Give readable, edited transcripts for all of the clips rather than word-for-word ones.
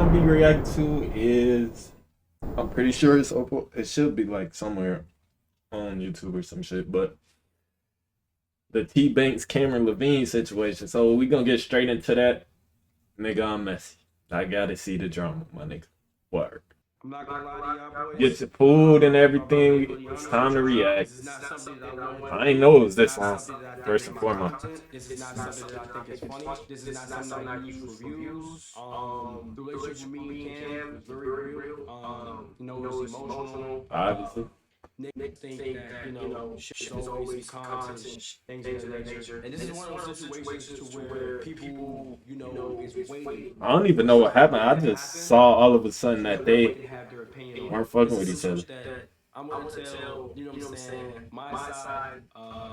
gonna be reacting to is, I'm pretty sure it should be like somewhere on YouTube or some shit, but the TBvnks Cameron Levine situation. So we gonna get straight into that. Nigga, I'm messy. I gotta see the drama, my nigga. Word. I'm not gonna lie to y'all boys. Get your food and everything. It's time to react. This is not something that I want. I ain't know it was This this is not long. something that I First think and is my foremost. content. This is not something that I think is funny. This is not something I use for views. The relationship with me and Cam was very real. You know, it was emotional. Obviously. Nick think that, you know, shit is always comments and things of that nature. And this is one of those situations to where people, you know, is waiting. I don't even know what happened. I just saw all of a sudden that they weren't fucking with each other. I'm gonna tell, you know what I'm saying, my side,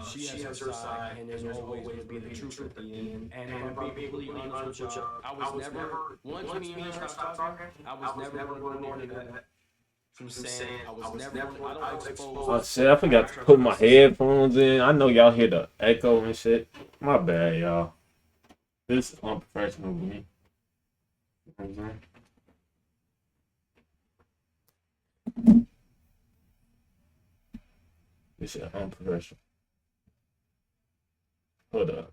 she has her side, and there's always gonna be the truth at the end. And if I'm being completely honest with y'all, I was never, once me and her started talking, I was never gonna go into that. From saying I was never, I don't expose. Oh shit, I forgot to put my headphones in. I know y'all hear the echo and shit. My bad, y'all. This is unprofessional with me. You know what I'm saying? This shit unprofessional. Hold up.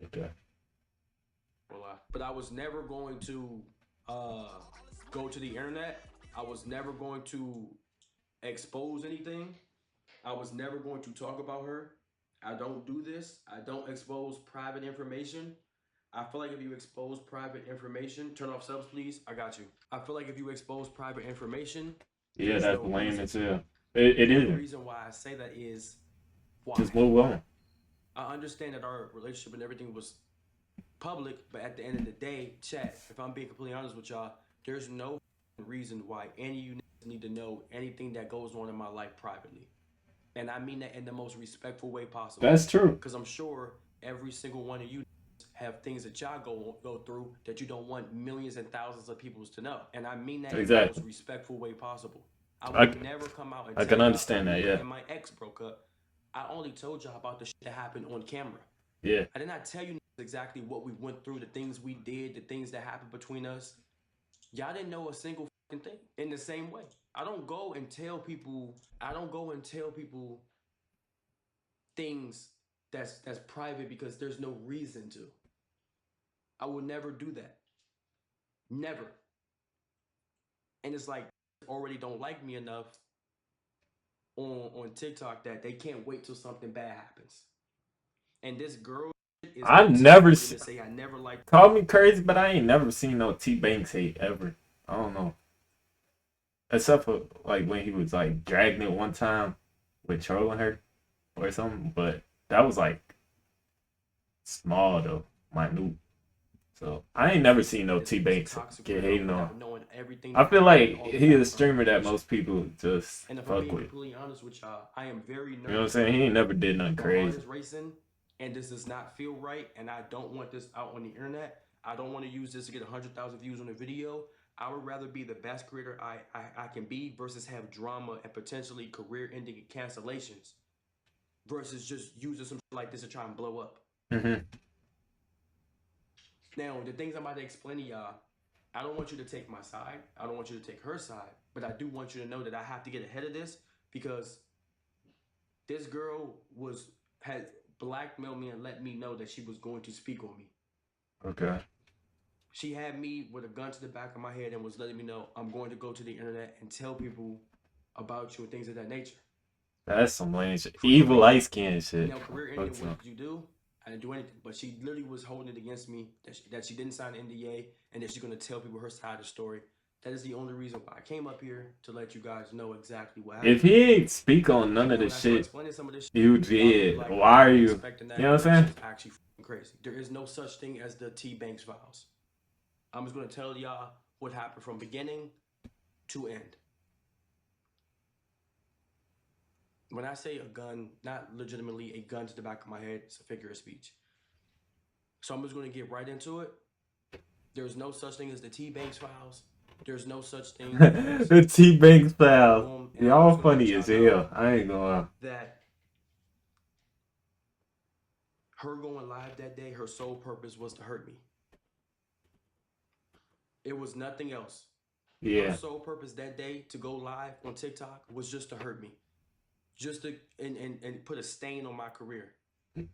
Okay. But I was never going to go to the internet. I was never going to expose anything. I was never going to talk about her. I don't do this. I don't expose private information. I feel like if you expose private information, turn off subs, please. I got you. I feel like if you expose private information, yeah, that's lame as hell. It is. The reason why I say that is why. Just move on. I understand that our relationship and everything was public, but at the end of the day, chat, if I'm being completely honest with y'all, there's no reason why any of you need to know anything that goes on in my life privately. And I mean that in the most respectful way possible. That's true. Because I'm sure every single one of you have things that y'all go through that you don't want millions and thousands of people to know. And I mean that in the most respectful way possible. I would never come out and I can understand that, yeah. And my ex broke up. I only told y'all about the shit that happened on camera. Yeah. I did not tell you exactly what we went through, the things we did, the things that happened between us. Y'all didn't know a single fucking thing. In the same way, I don't go and tell people things that's private because there's no reason to. I will never do that. Never. And it's like already don't like me enough on TikTok that they can't wait till something bad happens. And this girl is I never say I never liked. Call me crazy, but I ain't never seen no TBvnks hate ever. I don't know. Except for like when he was like dragging it one time with trolling her or something, but that was like small though, minute. So I ain't never seen no TBvnks get hating on. I feel like he is a streamer that most people just fuck with. Honest with y'all, I am very nervous. You know what I'm saying? He ain't never did nothing crazy. Racing, and this does not feel right, and I don't want this out on the internet. I don't want to use this to get 100,000 views on a video. I would rather be the best creator I can be versus have drama and potentially career-ending cancellations versus just using some shit like this to try and blow up. Now, the things I'm about to explain to y'all, I don't want you to take my side. I don't want you to take her side. But I do want you to know that I have to get ahead of this because this girl had blackmailed me and let me know that she was going to speak on me. Okay. She had me with a gun to the back of my head and was letting me know I'm going to go to the internet and tell people about you and things of that nature. That's some lame shit. Evil Lightskins shit. Now, career ending, what did you do? I didn't do anything, but she literally was holding it against me that she didn't sign an NDA and that she's going to tell people her side of the story. That is the only reason why I came up here to let you guys know exactly what happened. If he ain't speak on none of this shit you did, why are you? You know what I'm saying? It's actually crazy. There is no such thing as the TBvnks files. I'm just going to tell y'all what happened from beginning to end. When I say a gun, not legitimately a gun to the back of my head, it's a figure of speech. So I'm just going to get right into it. There's no such thing as the TBvnks files. There's no such thing as the TBvnks files. Y'all funny as hell. I ain't gonna lie. That Her going live that day, her sole purpose was to hurt me. It was nothing else. Yeah. Her sole purpose that day to go live on TikTok was just to hurt me. Just to and put a stain on my career.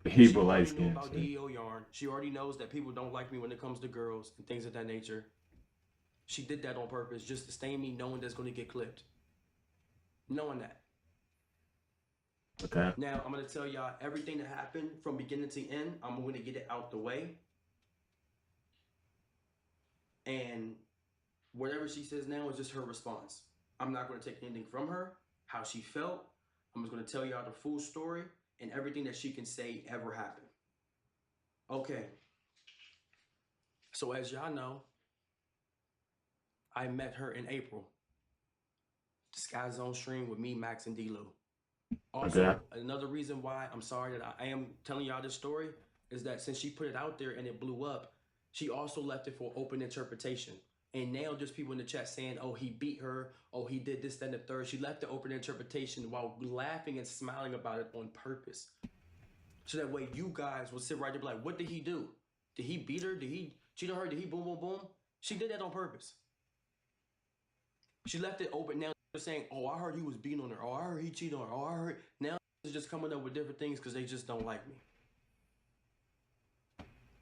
He She already knew Lightskins. about DEO yarn. She already knows that people don't like me when it comes to girls and things of that nature. She did that on purpose just to stain me, knowing that's going to get clipped. Knowing that. Okay. Now, I'm going to tell y'all everything that happened from beginning to end. I'm going to get it out the way. And whatever she says now is just her response. I'm not going to take anything from her, how she felt. I'm just going to tell y'all the full story and everything that she can say ever happened. Okay. So as y'all know, I met her in April. The Sky Zone stream with me, Max, and D-Lou. Also, another reason why I'm sorry that I am telling y'all this story is that since she put it out there and it blew up, she also left it for open interpretation. And now there's people in the chat saying, oh, he beat her. Oh, he did this, then the third. She left the open interpretation while laughing and smiling about it on purpose. So that way you guys will sit right there and be like, what did he do? Did he beat her? Did he cheat on her? Did he boom, boom, boom? She did that on purpose. She left it open. Now they're saying, oh, I heard he was beating on her. Oh, I heard he cheated on her. Oh, I heard. Now they're just coming up with different things because they just don't like me.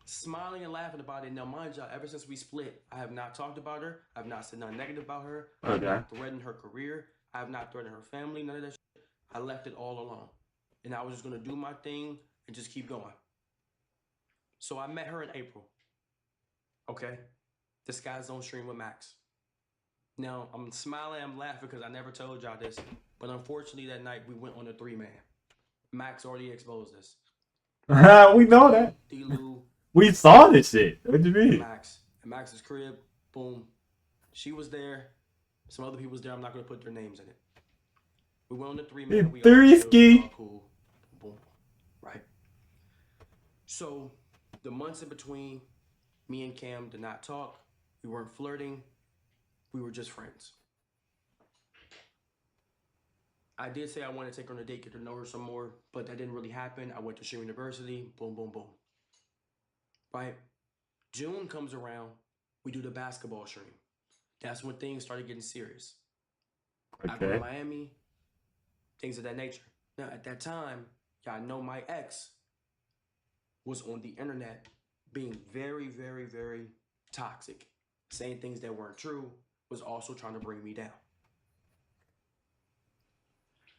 Smiling and laughing about it. Now, mind y'all, ever since we split, I have not talked about her. I have not said nothing negative about her. I have not threatened her career. I have not threatened her family. None of that shit. I left it all alone. And I was just going to do my thing and just keep going. So I met her in April. Okay? The Sky Zone stream with Max. Now, I'm smiling, I'm laughing because I never told y'all this. But unfortunately, that night, we went on a 3-man. Max already exposed us. We know that. D-Lou. We saw this shit. What do you mean? Max. At Max's crib, boom. She was there. Some other people was there. I'm not going to put their names in it. We went on the 3-man. We all ski. All cool. Boom. Right. So, the months in between, me and Cam did not talk. We weren't flirting. We were just friends. I did say I wanted to take her on a date, get to know her some more, but that didn't really happen. I went to Stream University. Boom, boom, boom. Right? June comes around. We do the basketball stream. That's when things started getting serious. Okay. I go to Miami. Things of that nature. Now, at that time, y'all know my ex was on the internet being very, very, very toxic. Saying things that weren't true. Was also trying to bring me down.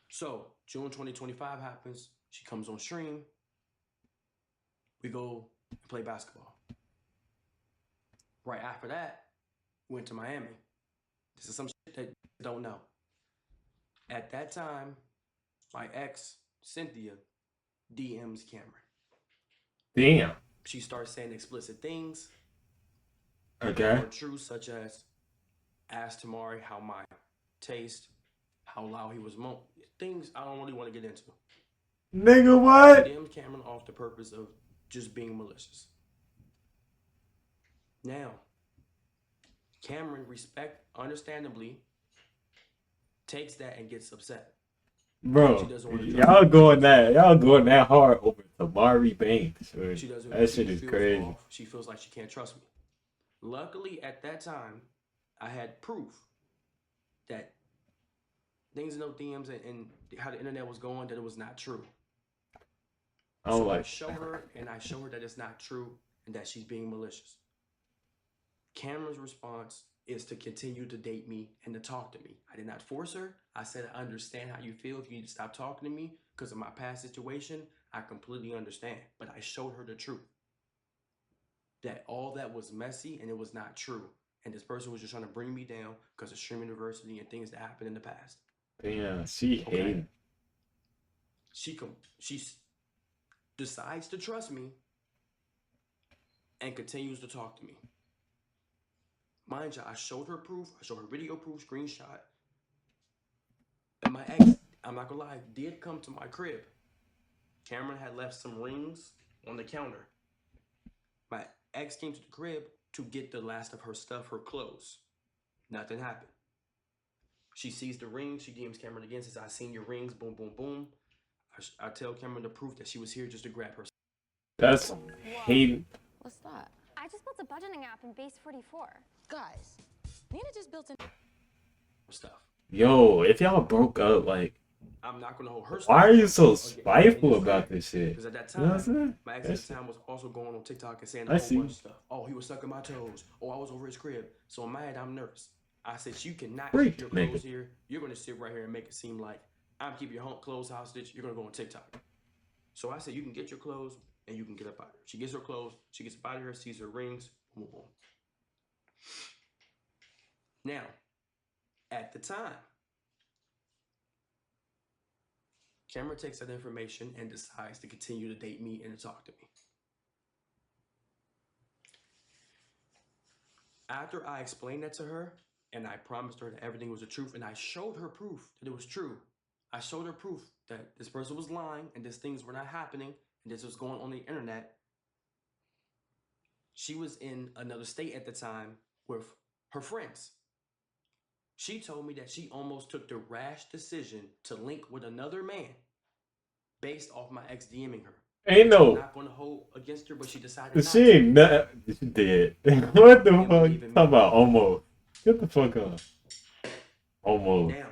So, June 2025 happens. She comes on stream. We go and play basketball. Right after that, we went to Miami. This is some shit that you don't know. At that time, my ex, Cynthia, DMs Cameron. Damn. She starts saying explicit things. Okay. That are true, such as asked Tamari how my taste, how loud he was things I don't really want to get into. Nigga, what? DMs Cameron off the purpose of just being malicious. Now, Cameron, understandably, takes that and gets upset. Bro, y'all going that hard over Tamari Banks. She doesn't. That shit is crazy. Off. She feels like she can't trust me. Luckily, at that time, I had proof that things in those DMs and how the internet was going, that it was not true. So I show her that it's not true and that she's being malicious. Cameron's response is to continue to date me and to talk to me. I did not force her. I said, I understand how you feel. If you need to stop talking to me because of my past situation, I completely understand. But I showed her the truth. That all that was messy and it was not true. And this person was just trying to bring me down because of Stream University and things that happened in the past. Yeah, she hated. She decides to trust me and continues to talk to me. Mind you, I showed her proof. I showed her video proof, screenshot. And my ex, I'm not gonna lie, did come to my crib. Cameron had left some rings on the counter. My ex came to the crib to get the last of her stuff, her clothes. Nothing happened. She sees the ring. She DMs Cameron again, says, I seen your rings, boom, boom, boom. I tell Cameron the proof that she was here just to grab her. That's hating. What's that? I just built a budgeting app in Base 44. Guys, Nina just built an stuff. Yo, if y'all broke up, like, I'm not gonna hold her. why are you so spiteful about this shit? Because at that You know what I'm time, saying? my ex at the time was also going on TikTok and saying I a see. whole bunch of stuff. Oh, he was sucking my toes. Oh, I was over his crib. So in my head, I'm nervous. I said, you cannot keep your clothes here. You're gonna sit right here and make it seem like I'm keeping your home clothes hostage. You're gonna go on TikTok. So I said, you can get your clothes and you can get up out of here. She gets her clothes. She gets up out of here. Sees her rings. Boom, boom. Now, at the time, Cameron takes that information and decides to continue to date me and to talk to me. After I explained that to her, and I promised her that everything was the truth, and I showed her proof that it was true. I showed her proof that this person was lying and these things were not happening and this was going on the internet. She was in another state at the time with her friends. She told me that she almost took the rash decision to link with another man based off my ex DMing her. Ain't no. I'm not going to hold against her, but she decided not she ain't not. She did. What the fuck? Talk about almost. Get the fuck up. Almost. Now,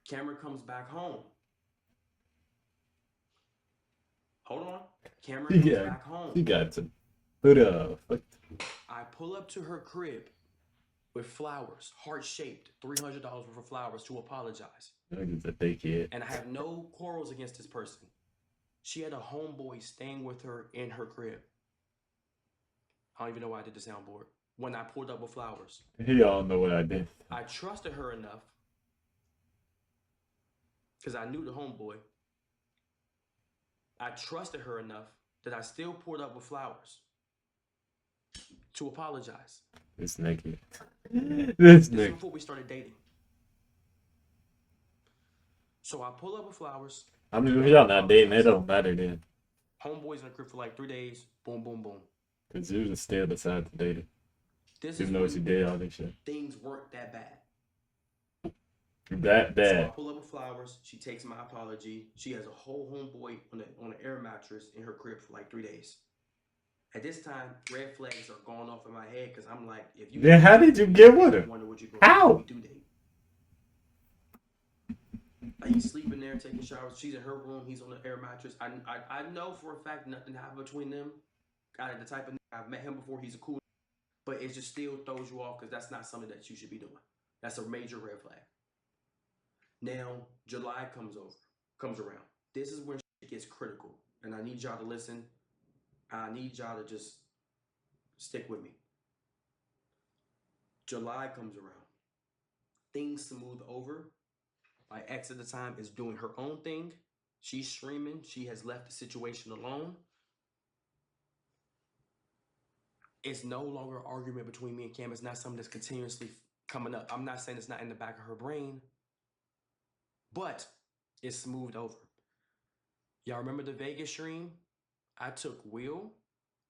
Cameron comes back home. Hold on. Cameron comes back home. She got to put up. I pull up to her crib with flowers, heart-shaped, $300 worth of flowers to apologize. It's a dickhead. And I have no quarrels against this person. She had a homeboy staying with her in her crib. I don't even know why I did the soundboard. When I pulled up with flowers. Y'all know what I did. I trusted her enough because I knew the homeboy. I trusted her enough that I still pulled up with flowers to apologize. This nigga. This is before we started dating. So I pull up with flowers. I mean, if y'all not dating, it don't matter then. Homeboy's in the crib for like 3 days. Boom, boom, boom. Because you just still decide to date it. This even though she did all this shit. Things weren't that bad. That bad. So I pull up with flowers. She takes my apology. She has a whole homeboy on an air mattress in her crib for like 3 days. At this time, red flags are going off in my head because I'm like, if you. Then how did you get with her? How? We do date. He's sleeping there, taking showers. She's in her room. He's on the air mattress. I know for a fact nothing happened between them. Got the type of I've met him before. He's a cool, but it just still throws you off because that's not something that you should be doing. That's a major red flag. Now July comes around. This is when shit gets critical, and I need y'all to listen. I need y'all to just stick with me. July comes around. Things smooth over. My ex at the time is doing her own thing. She's streaming. She has left the situation alone. It's no longer an argument between me and Cam. It's not something that's continuously coming up. I'm not saying it's not in the back of her brain, but it's smoothed over. Y'all remember the Vegas stream? I took Will,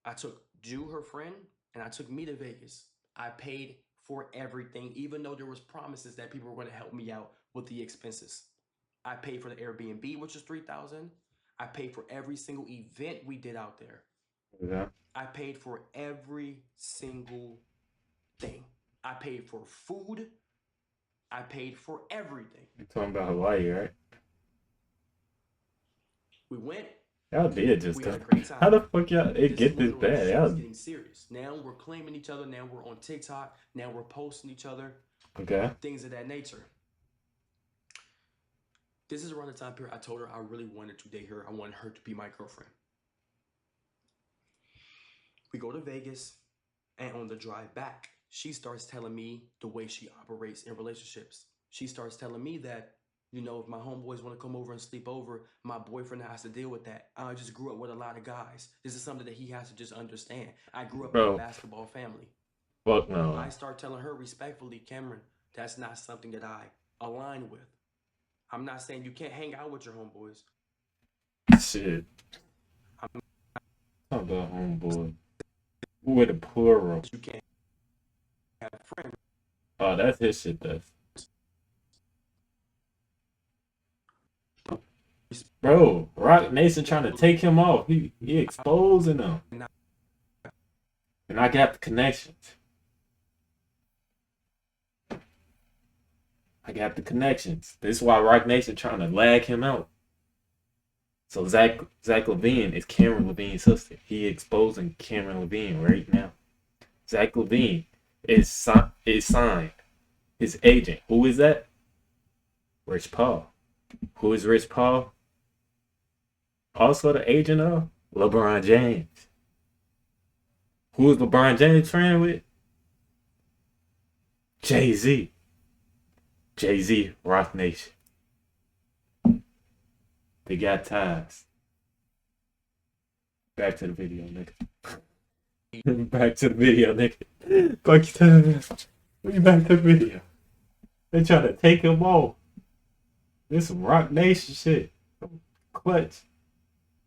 I took Jew, her friend, and I took me to Vegas. I paid for everything, even though there was promises that people were going to help me out with the expenses. I paid for the Airbnb, which was $3,000. I paid for every single event we did out there. Yeah. I paid for every single thing. I paid for food. I paid for everything. You're talking about Hawaii, right? We went. Y'all did just come. How the fuck y'all it get this bad? Y'all getting serious. Now we're claiming each other. Now we're on TikTok. Now we're posting each other. Okay. Things of that nature. This is around the time period I told her I really wanted to date her. I wanted her to be my girlfriend. We go to Vegas, and on the drive back, she starts telling me the way she operates in relationships. She starts telling me that, you know, if my homeboys want to come over and sleep over, my boyfriend has to deal with that. I just grew up with a lot of guys. This is something that he has to just understand. I grew up in a basketball family. Fuck no. I start telling her respectfully, Cameron, that's not something that I align with. I'm not saying you can't hang out with your homeboys. Shit. I'm talking about homeboy. With a plural. You can't have friends. Oh, that's his shit, though. Bro, Rock Nation trying to take him off. He exposing them. And I got the connections. This is why Rock Nation trying to lag him out. So Zach Levine is Cameron Levine's sister. He exposing Cameron Levine right now. Zach Levine is signed. His agent. Who is that? Rich Paul. Who is Rich Paul? Also the agent of LeBron James. Who is LeBron James friend with? Jay-Z. Jay-Z, Rock Nation. They got ties. Back to the video, nigga. Back to the video, nigga. Back to the video. They trying to take him off. This some Rock Nation shit. Clutch.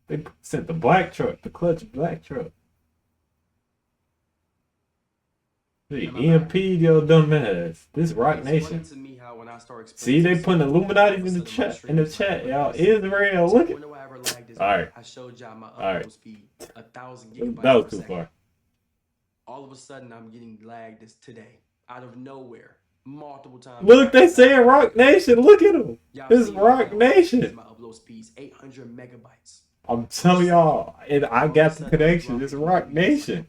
They sent the black truck, the Clutch black truck. They EMP'd your dumb ass. This Rock Nation. See, they putting Illuminati in the chat. Y'all, Israel, look at. Alright. Alright. That was too far. All of a sudden, I'm getting lagged today. Out of nowhere. Multiple times. Look, they saying Rock Nation. Look at them. It's Rock Nation. My upload speeds 800 megabytes. I'm telling y'all, and I got the connection. It's Rock Nation.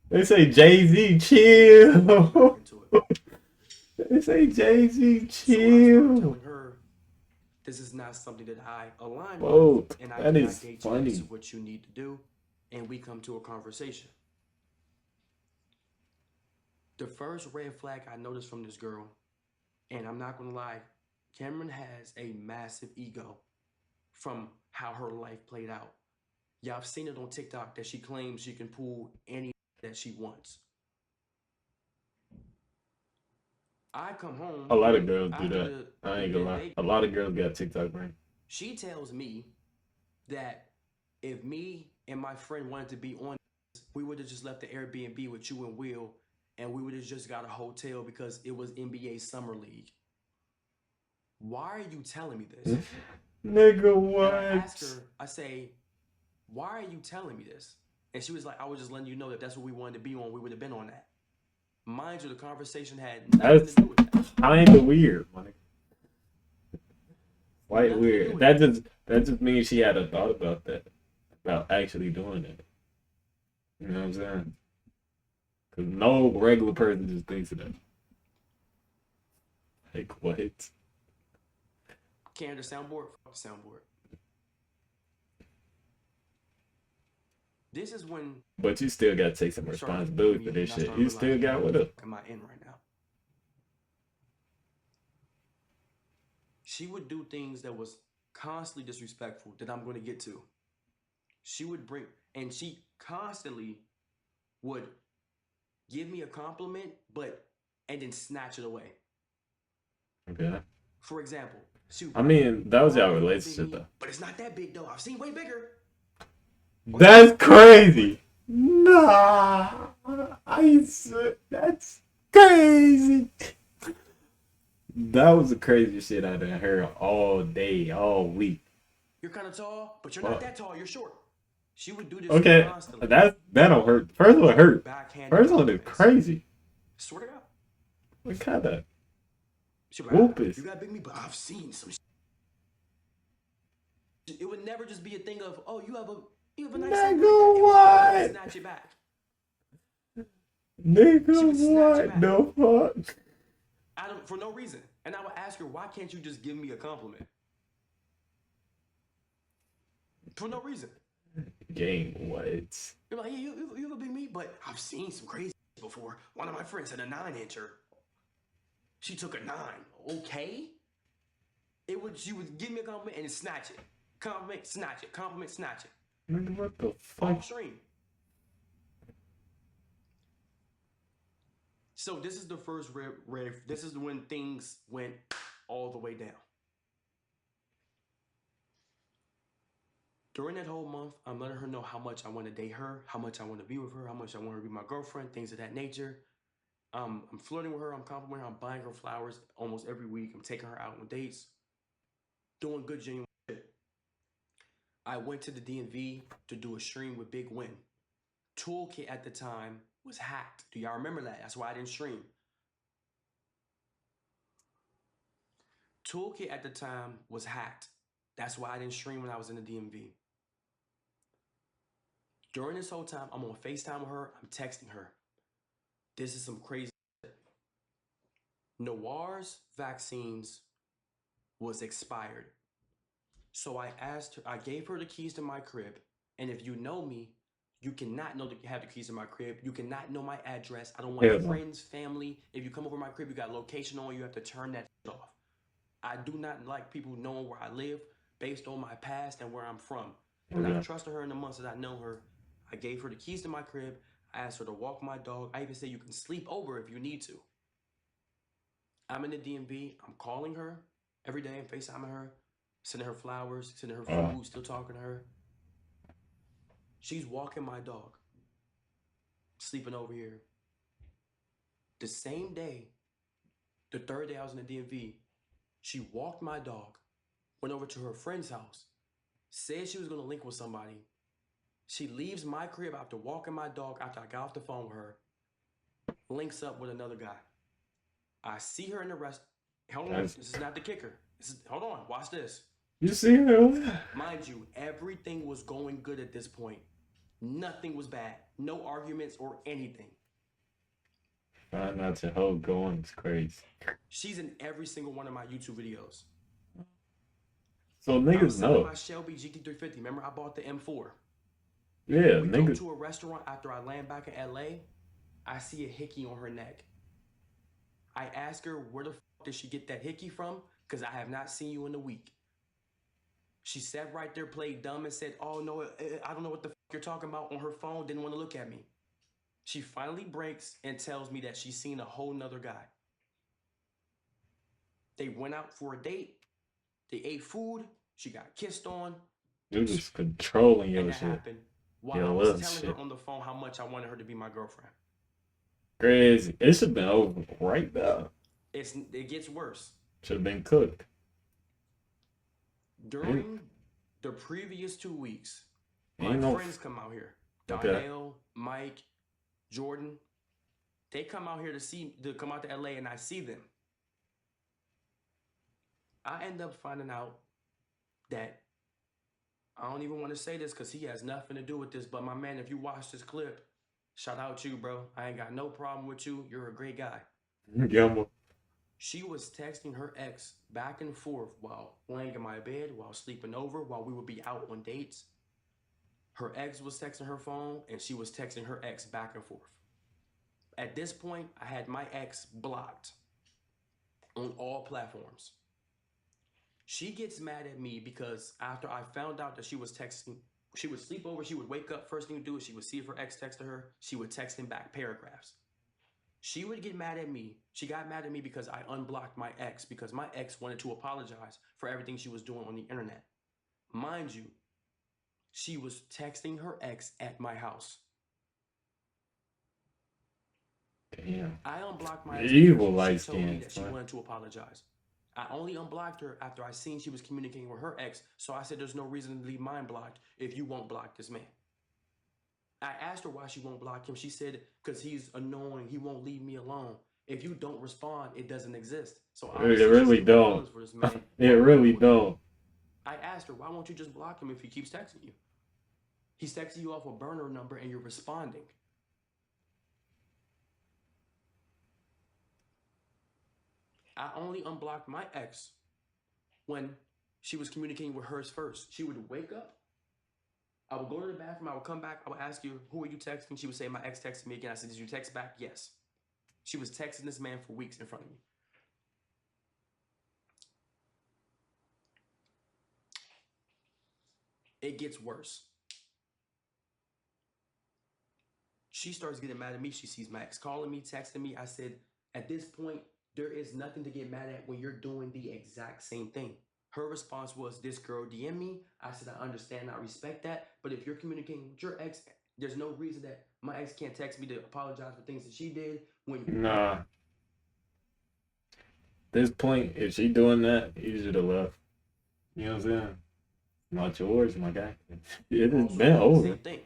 They say Jay-Z, chill. They say Jay-Z, chill. Telling her, this is not something that I align Whoa, with, and I that is gauge funny. this is what you need to do, and we come to a conversation. The first red flag I noticed from this girl, and I'm not gonna lie, Cameron has a massive ego from how her life played out. Y'all have seen it on TikTok that she claims she can pull any that she wants. I come home. A lot of girls do that. I ain't gonna lie. A lot of girls got TikTok brain. She tells me that if me and my friend wanted to be on this, we would have just left the Airbnb with you and Will, and we would have just got a hotel because it was NBA Summer League. Why are you telling me this? Nigga, And what? I asked her, I say, why are you telling me this? And she was like, I was just letting you know that that's what we wanted to be on. We would have been on that. Mind you, the conversation had nothing to do with that. Kinda weird, Mike. Quite weird. That just means she had a thought about that. About actually doing it. You know what I'm saying? Cause no regular person just thinks of that. Like what? Can't the soundboard? Fuck the soundboard. This is when. But you still gotta take some responsibility for this shit. You still got what up. Am I in right now? She would do things that was constantly disrespectful that I'm going to get to. She would bring, and she constantly would give me a compliment, and then snatch it away. Okay. For example, I mean, that was y'all relationship though. But it's not that big though. I've seen way bigger. That's crazy. Nah, that's crazy. That was the craziest shit I done heard all day, all week. You're kind of tall, but you're not that tall. You're short. She would do this Okay, constantly. that don't hurt. First one hurt. First one is crazy. Swear to God. What kind of whoopers? You got big me, but I've seen some. It would never just be a thing of, oh, you have a nice. Nigga, what? Snatch it back. Nigga, what the fuck? For no reason. And I would ask her, why can't you just give me a compliment? For no reason. Game what? You're like, yeah, you have a big meat, but I've seen some crazy before. One of my friends had a 9-incher. She took a 9. Okay. She would give me a compliment and then snatch it. Compliment, snatch it. Compliment, snatch it. Nigga, what the fuck? Off stream. So this is the first red. This is when things went all the way down. During that whole month, I'm letting her know how much I want to date her, how much I want to be with her, how much I want her to be my girlfriend, things of that nature. I'm flirting with her, I'm complimenting her, I'm buying her flowers almost every week. I'm taking her out on dates, doing good, genuine shit. I went to the DMV to do a stream with Big Win. Toolkit at the time was hacked. Do y'all remember that? That's why I didn't stream. Toolkit at the time was hacked. That's why I didn't stream when I was in the DMV. During this whole time, I'm on FaceTime with her. I'm texting her. This is some crazy shit. Noir's vaccines was expired. So I asked her, I gave her the keys to my crib. And if you know me, you cannot have the keys to my crib. You cannot know my address. I don't want friends, family. If you come over my crib, you got location on, you have to turn that shit off. I do not like people knowing where I live based on my past and where I'm from. But I trusted her in the months that I know her. I gave her the keys to my crib. I asked her to walk my dog. I even said you can sleep over if you need to. I'm in the DMV. I'm calling her every day and FaceTiming her, sending her flowers, sending her food, still talking to her. She's walking my dog, sleeping over here. The same day, the third day I was in the DMV, she walked my dog, went over to her friend's house, said she was going to link with somebody. She leaves my crib after walking my dog after I got off the phone with her, links up with another guy. I see her in the rest. Hold on, this is not the kicker. Hold on, watch this. You see her? Mind you, everything was going good at this point. Nothing was bad. No arguments or anything. Find out your whole going is crazy. She's in every single one of my YouTube videos. So niggas know. My Shelby GT350. Remember, I bought the M4. Yeah, we niggas. go to a restaurant after I land back in LA. I see a hickey on her neck. I ask her, where the fuck did she get that hickey from? Because I have not seen you in a week. She sat right there, played dumb, and said, oh, no, I don't know what the fuck you're talking about, on her phone, didn't want to look at me. She finally breaks and tells me that she's seen a whole nother guy. They went out for a date. They ate food. She got kissed on. You just controlling your and that shit. happened while I was telling her on the phone how much I wanted her to be my girlfriend. Crazy. It should have been over right now. It gets worse. Should have been cooked. During the previous 2 weeks, my friends come out here. Darnell, Mike, Jordan. They come out here to come out to LA, and I see them. I end up finding out that I don't even want to say this because he has nothing to do with this, but my man, if you watch this clip, shout out to you, bro. I ain't got no problem with you. You're a great guy. Yeah. She was texting her ex back and forth while laying in my bed, while sleeping over, while we would be out on dates. Her ex was texting her phone, and she was texting her ex back and forth. At this point, I had my ex blocked on all platforms. She gets mad at me because after I found out that she was texting, she would sleep over, she would wake up, first thing to do is she would see if her ex texted her, she would text him back paragraphs. She would get mad at me. She got mad at me because I unblocked my ex because my ex wanted to apologize for everything she was doing on the internet. Mind you, she was texting her ex at my house. Damn. I unblocked my ex. Evil Lightskins. She told me that she wanted to apologize. I only unblocked her after I seen she was communicating with her ex, so I said there's no reason to leave mine blocked if you won't block this man. I asked her why she won't block him. She said, because he's annoying. He won't leave me alone. If you don't respond, it doesn't exist. So it really don't. It really don't. I asked her, why won't you just block him if he keeps texting you? He's texting you off a burner number and you're responding. I only unblocked my ex when she was communicating with hers first. She would wake up. I would go to the bathroom. I would come back. I would ask you, who are you texting? She would say, my ex texted me again. I said, did you text back? Yes. She was texting this man for weeks in front of me. It gets worse. She starts getting mad at me. She sees my ex calling me, texting me. I said, at this point, there is nothing to get mad at when you're doing the exact same thing. Her response was, this girl DM me. I said, I understand, I respect that. But if you're communicating with your ex, there's no reason that my ex can't text me to apologize for things that she did. Nah. This point, if she doing that, you should have left. You know what I'm saying? Not yours, my guy. It has Also, been over. same thing.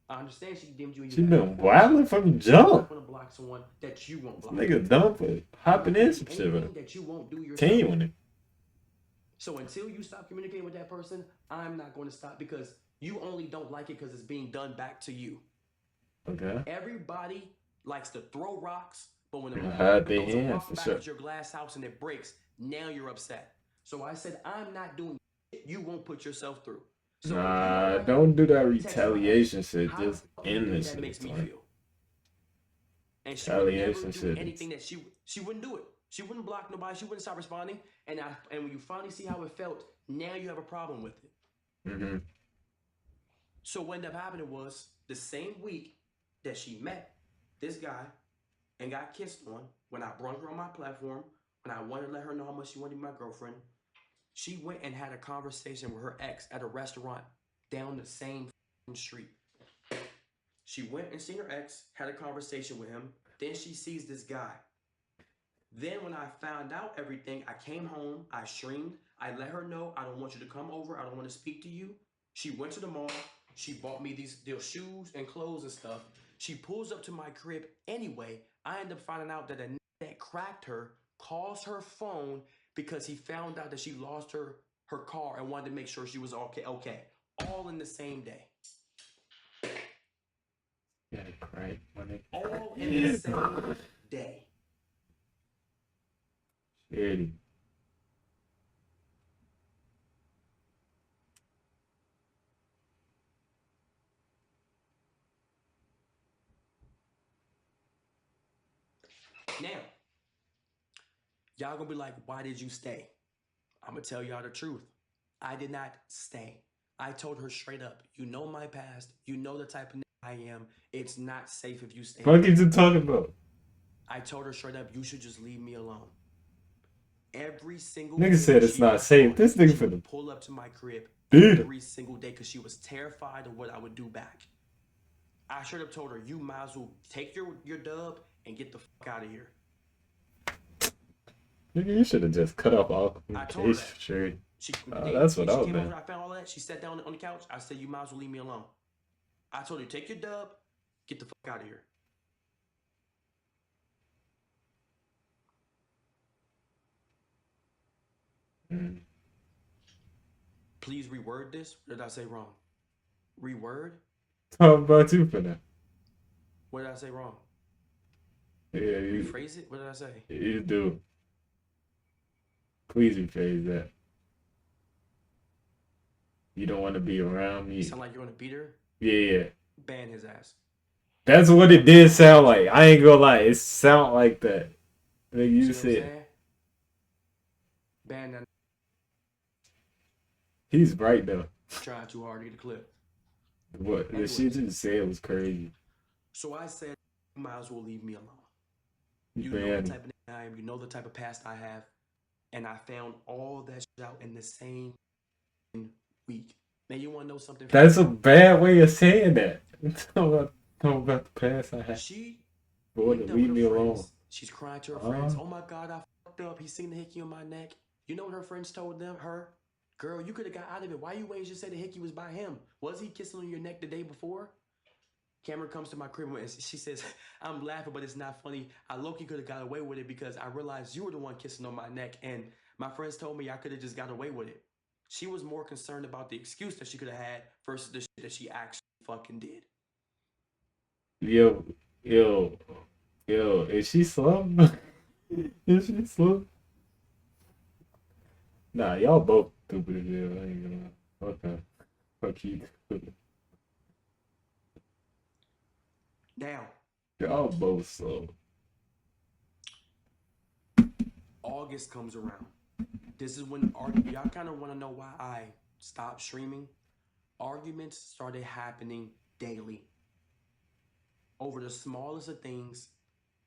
I understand she DM'd you. And She you been wilding from the jump. I'm not gonna block someone that you won't block. Nigga dumb for hopping in some shit. Anything that you won't do yourself. Team on it. So until you stop communicating with that person, I'm not going to stop because you only don't like it because it's being done back to you. Okay. Everybody likes to throw rocks, but when Hide their throws a hands rock for back sure. at your glass house and it breaks, now you're upset. So I said, I'm not doing shit you won't put yourself through. So Nah, don't do that text my retaliation ex, shit. how Just the fuck you end think this that makes shit. me Like, feel. And she would never retaliation do shit. anything that she wouldn't do it. She wouldn't block nobody. She wouldn't stop responding. And when you finally see how it felt, now you have a problem with it. Mm-hmm. So what ended up happening was the same week that she met this guy and got kissed on, when I brought her on my platform, when I wanted to let her know how much she wanted to be my girlfriend, she went and had a conversation with her ex at a restaurant down the same street. She went and seen her ex, had a conversation with him. Then she sees this guy. Then when I found out everything, I came home, I streamed, I let her know I don't want you to come over, I don't want to speak to you. She went to the mall, she bought me these shoes and clothes and stuff. She pulls up to my crib anyway. I end up finding out that a nigga that cracked her calls her phone because he found out that she lost her car and wanted to make sure she was okay. All in the same day. Yeah, right. All in the same day. Shitty. Now, y'all gonna be like, why did you stay? I'm gonna tell y'all the truth. I did not stay. I told her straight up, you know my past, you know the type of nigga I am. It's not safe if you stay. What are you talking about? I told her straight up, you should just leave me alone. Every single Nigga day said it's she not was safe. gone, This nigga she would finna pull up to my crib beat every single day because she was terrified of what I would do back. I straight up told her, you might as well take your dub and get the fuck out of here. Nigga, you should have just cut off all I told her communication. that. Sure. That's what I she was came doing. over, I found all that. She sat down on the couch. I said, you might as well leave me alone. I told her, take your dub, get the fuck out of here. Mm. Please reword this. What did I say wrong? Reword? How about you for that? What did I say wrong? Yeah, you Rephrase it? What did I say? You do. Please rephrase that. You don't want to be around me. You sound like you're gonna beat her? Yeah. Ban his ass. That's what it did sound like. I ain't gonna lie. It sound like that. Like you See what I'm said. saying? Ban that. He's right though. Trying too hard to get a clip. What the shit you said was crazy. So I said, you might as well leave me alone. You Man. know the type of nigga I am. You know the type of past I have. And I found all that shit out in the same week. Now you want to know something? That's a bad way of saying that. Talk about the past I had. She Boy, linked to up leave with me her alone. friends. She's crying to her friends. Oh my God, I fucked up. He seen the hickey on my neck. You know what her friends told her? Girl, you could have got out of it. Why you waiting to say the hickey was by him? Was he kissing on your neck the day before? Cameron comes to my crib and she says, I'm laughing, but it's not funny. I low-key could have got away with it because I realized you were the one kissing on my neck, and my friends told me I could have just got away with it. She was more concerned about the excuse that she could have had versus the shit that she actually fucking did. Yo, is she slow? Is she slow? Nah, y'all both stupid as hell. I ain't gonna lie. Okay. Fuck you. Now, Y'all both slow. August comes around. This is when y'all kind of want to know why I stopped streaming. Arguments started happening daily. Over the smallest of things,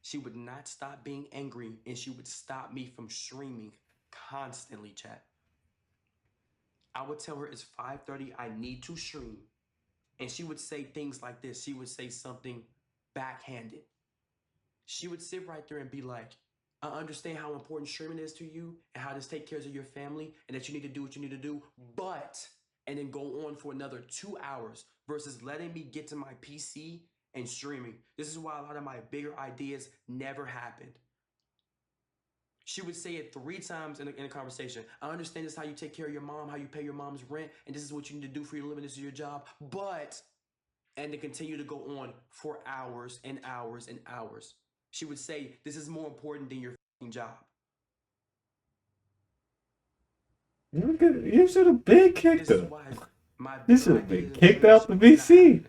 she would not stop being angry and she would stop me from streaming constantly, chat. I would tell her it's 5:30, I need to stream. And she would say things like this. She would say something backhanded. She would sit right there and be like, I understand how important streaming is to you and how this takes care of your family and that you need to do what you need to do. But and then go on for another 2 hours versus letting me get to my PC and streaming. This is why a lot of my bigger ideas never happened. She would say it 3 times in a conversation. I understand this is how you take care of your mom, how you pay your mom's rent, and this is what you need to do for your living, this is your job. But, and to continue to go on for hours and hours and hours. She would say, this is more important than your job. You should have been kicked This is her. why my You bigger should have been ideas and kicked dreams out the are not VC. happening.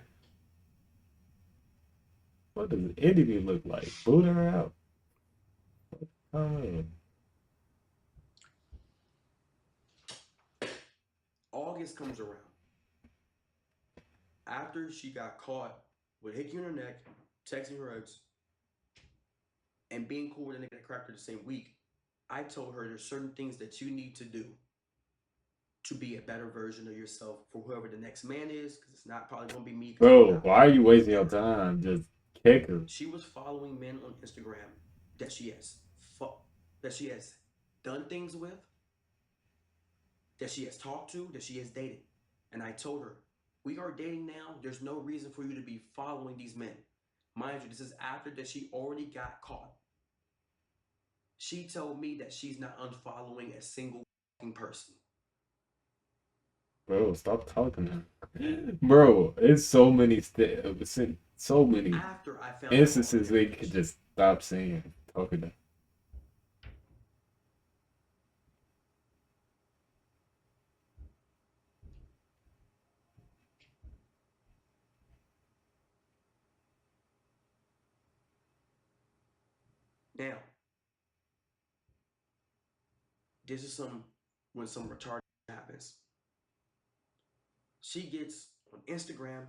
What does the enemy look like? Boot her out. Come in. August comes around. After she got caught with hickey in her neck, texting her ex, and being cool with a nigga that cracked her the same week, I told her there's certain things that you need to do to be a better version of yourself for whoever the next man is, because it's not probably gonna be me. Bro, why are you wasting your time? Just kick her. She was following men on Instagram that she has done things with, that she has talked to, that she has dated. And I told her, we are dating now. There's no reason for you to be following these men. Mind you, this is after that she already got caught. She told me that she's not unfollowing a single person. Bro, stop talking to her. Bro, it's so many so many After I found instances where you could just stop saying talking to her. Now, this is when some retarded happens. She gets on Instagram,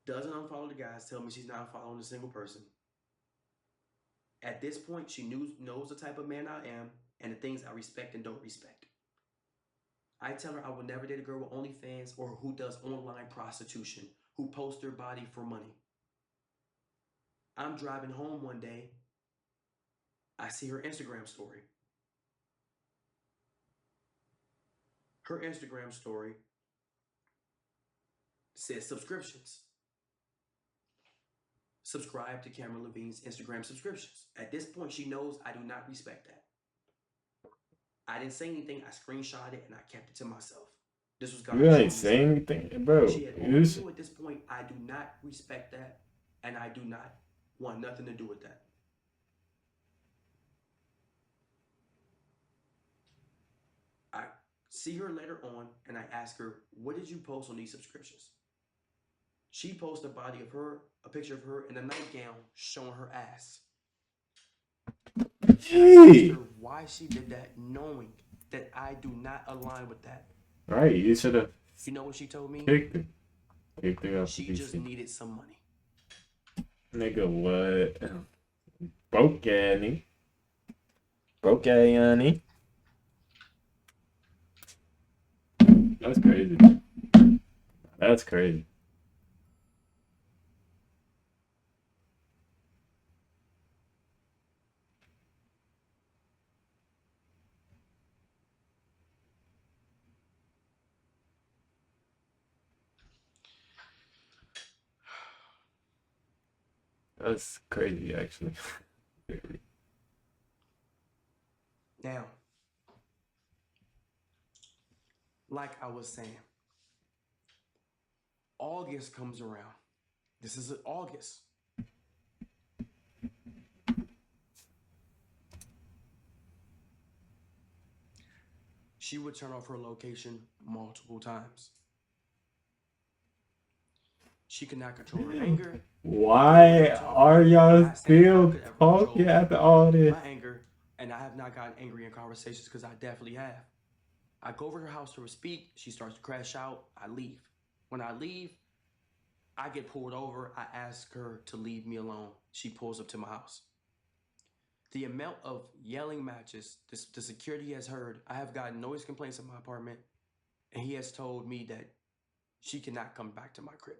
doesn't unfollow the guys, tell me she's not following a single person. At this point, she knows the type of man I am and the things I respect and don't respect. I tell her I will never date a girl with OnlyFans or who does online prostitution, who posts their body for money. I'm driving home one day. I see her Instagram story. Her Instagram story says subscriptions. Subscribe to Cameron Levine's Instagram subscriptions. At this point, she knows I do not respect that. I didn't say anything. I screenshot it and I kept it to myself. This was God. You ain't saying anything, bro. She had already knew at this point, I do not respect that, and I do not want nothing to do with that. I see her later on, and I ask her, what did you post on these subscriptions? She posted a picture of her in a nightgown showing her ass. And I asked her why she did that, knowing that I do not align with that. Right, you should have. You know what she told me? Kicked her. Kicked her off She the just PC. needed some money. Nigga, what? Broke Annie. Broke Annie. That's crazy. That's crazy. That's crazy, actually. Now, like I was saying, August comes around. This is August. She would turn off her location multiple times. She could not control her anger. Why are y'all still talking after all this? My anger, and I have not gotten angry in conversations because I definitely have. I go over to her house to speak. She starts to crash out. I leave. When I leave, I get pulled over. I ask her to leave me alone. She pulls up to my house. The amount of yelling matches the security has heard, I have gotten noise complaints in my apartment, and he has told me that she cannot come back to my crib.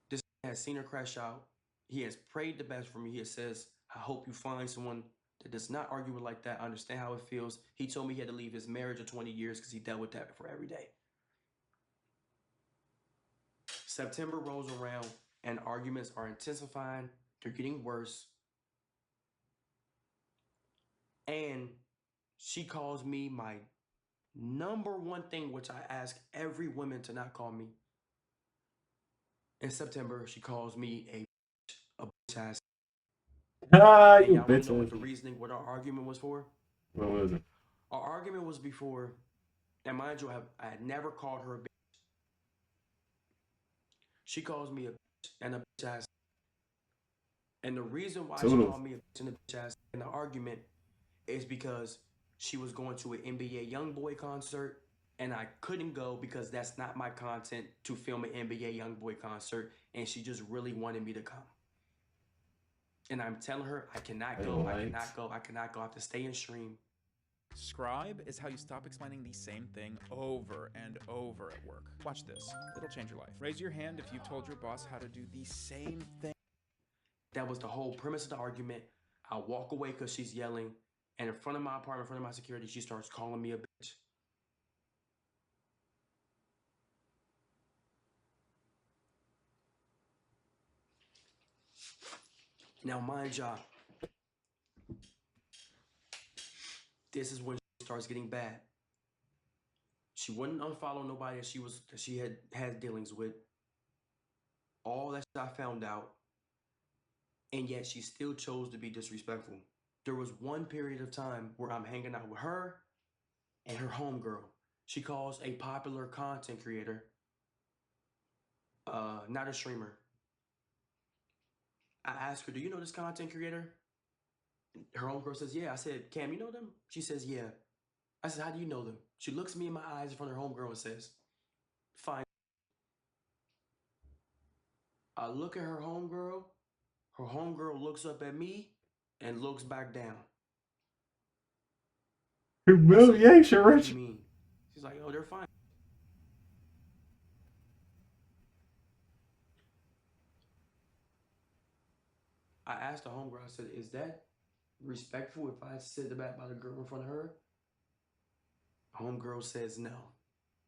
This has seen her crash out. He has prayed the best for me. He says, I hope you find someone that does not argue with like that. I understand how it feels. He told me he had to leave his marriage of 20 years because he dealt with that for every day. September rolls around and arguments are intensifying. They're getting worse. And she calls me my number one thing, which I ask every woman to not call me. In September, she calls me a bitch ass. Ah, And you y'all want bitch. to know what the reasoning, what our argument was for? What was it? Our argument was before, and mind you, I had never called her a bitch. She calls me a bitch and a bitch ass. And the reason why she called me a bitch and a bitch ass in the argument is because she was going to an NBA YoungBoy concert, and I couldn't go because that's not my content to film an NBA YoungBoy concert, and she just really wanted me to come. And I'm telling her, I cannot go, I cannot go, I cannot go. I have to stay and stream. Scribe is how you stop explaining the same thing over and over at work. Watch this. It'll change your life. Raise your hand if you told your boss how to do the same thing. That was the whole premise of the argument. I walk away because she's yelling, and in front of my apartment, in front of my security, she starts calling me a bitch. Now, mind y'all, this is when she starts getting bad. She wouldn't unfollow nobody that she had dealings with. All that I found out, and yet she still chose to be disrespectful. There was one period of time where I'm hanging out with her and her homegirl. She calls a popular content creator, not a streamer. I asked her, do you know this content creator? Her homegirl says, yeah. I said, Cam, you know them? She says, yeah. I said, how do you know them? She looks me in my eyes in front of her homegirl and says, fine. I look at her homegirl looks up at me and looks back down. Humiliation, What do Rich. you mean? She's like, oh, they're fine. I asked the homegirl, I said, is that respectful if I sit the back by the girl in front of her? Homegirl says no.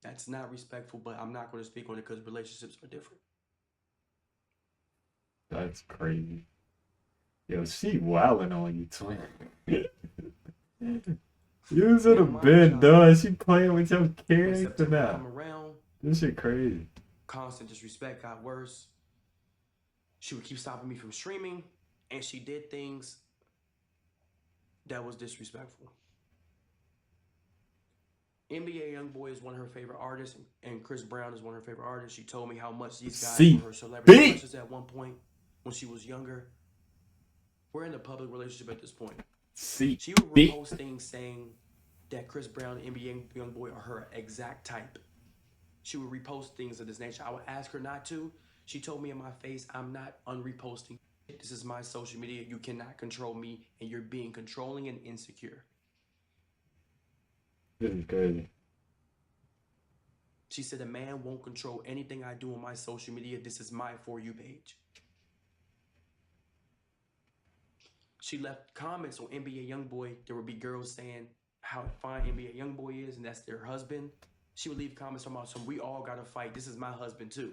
That's not respectful, but I'm not going to speak on it because relationships are different. That's crazy. Yo, she wilding on you, twin. You should have been done. She playing with your character now. This shit crazy. Constant disrespect got worse. She would keep stopping me from streaming, and she did things that was disrespectful. NBA YoungBoy is one of her favorite artists, and Chris Brown is one of her favorite artists. She told me how much these guys were her celebrity crushes at one point when she was younger. We're in a public relationship at this point. She would repost things saying that Chris Brown and NBA YoungBoy are her exact type. She would repost things of this nature. I would ask her not to. She told me in my face, I'm not unreposting. This is my social media. You cannot control me, and you're being controlling and insecure. This is crazy. She said a man won't control anything I do on my social media. This is my For You page. She left comments on NBA YoungBoy. There would be girls saying how fine NBA YoungBoy is, and that's their husband. She would leave comments about some, we all gotta fight. This is my husband too.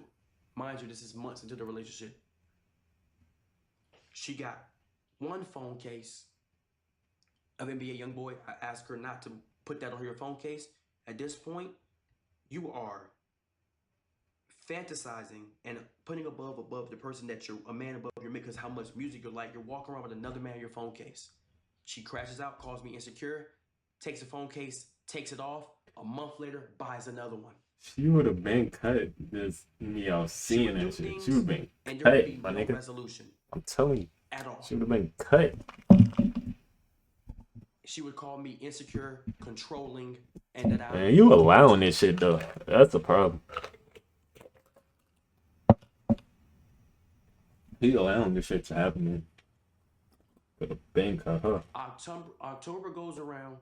Mind you, this is months into the relationship. She got one phone case of NBA YoungBoy. I asked her not to put that on your phone case. At this point, you are fantasizing and putting above the person that you're a man above your man because how much music you like. You're walking around with another man in your phone case. She crashes out, calls me insecure, takes the phone case, takes it off. A month later, buys another one. She would have been cut. Just me all seeing that shit. She would have been and cut, there would be my no nigga. resolution I'm telling you. at all. She would have been cut. She would call me insecure, controlling, and that Man, you allowing this shit though. That's the problem. He allowing this shit to happen, man. Could have been cut her. October goes around.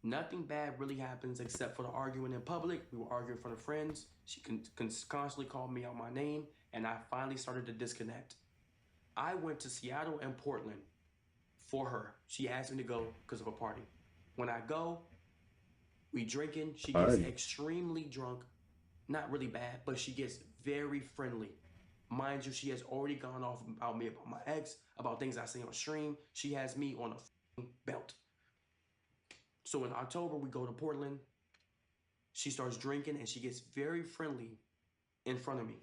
Nothing bad really happens except for the arguing in public. We were arguing in front of friends. She constantly called me out my name, and I finally started to disconnect. I went to Seattle and Portland for her. She asked me to go because of a party. When I go, we drinking. She gets Party. extremely drunk. Not really bad, but she gets very friendly. Mind you, she has already gone off about me, about my ex, about things I say on stream. She has me on a belt. So in October, we go to Portland. She starts drinking and she gets very friendly in front of me.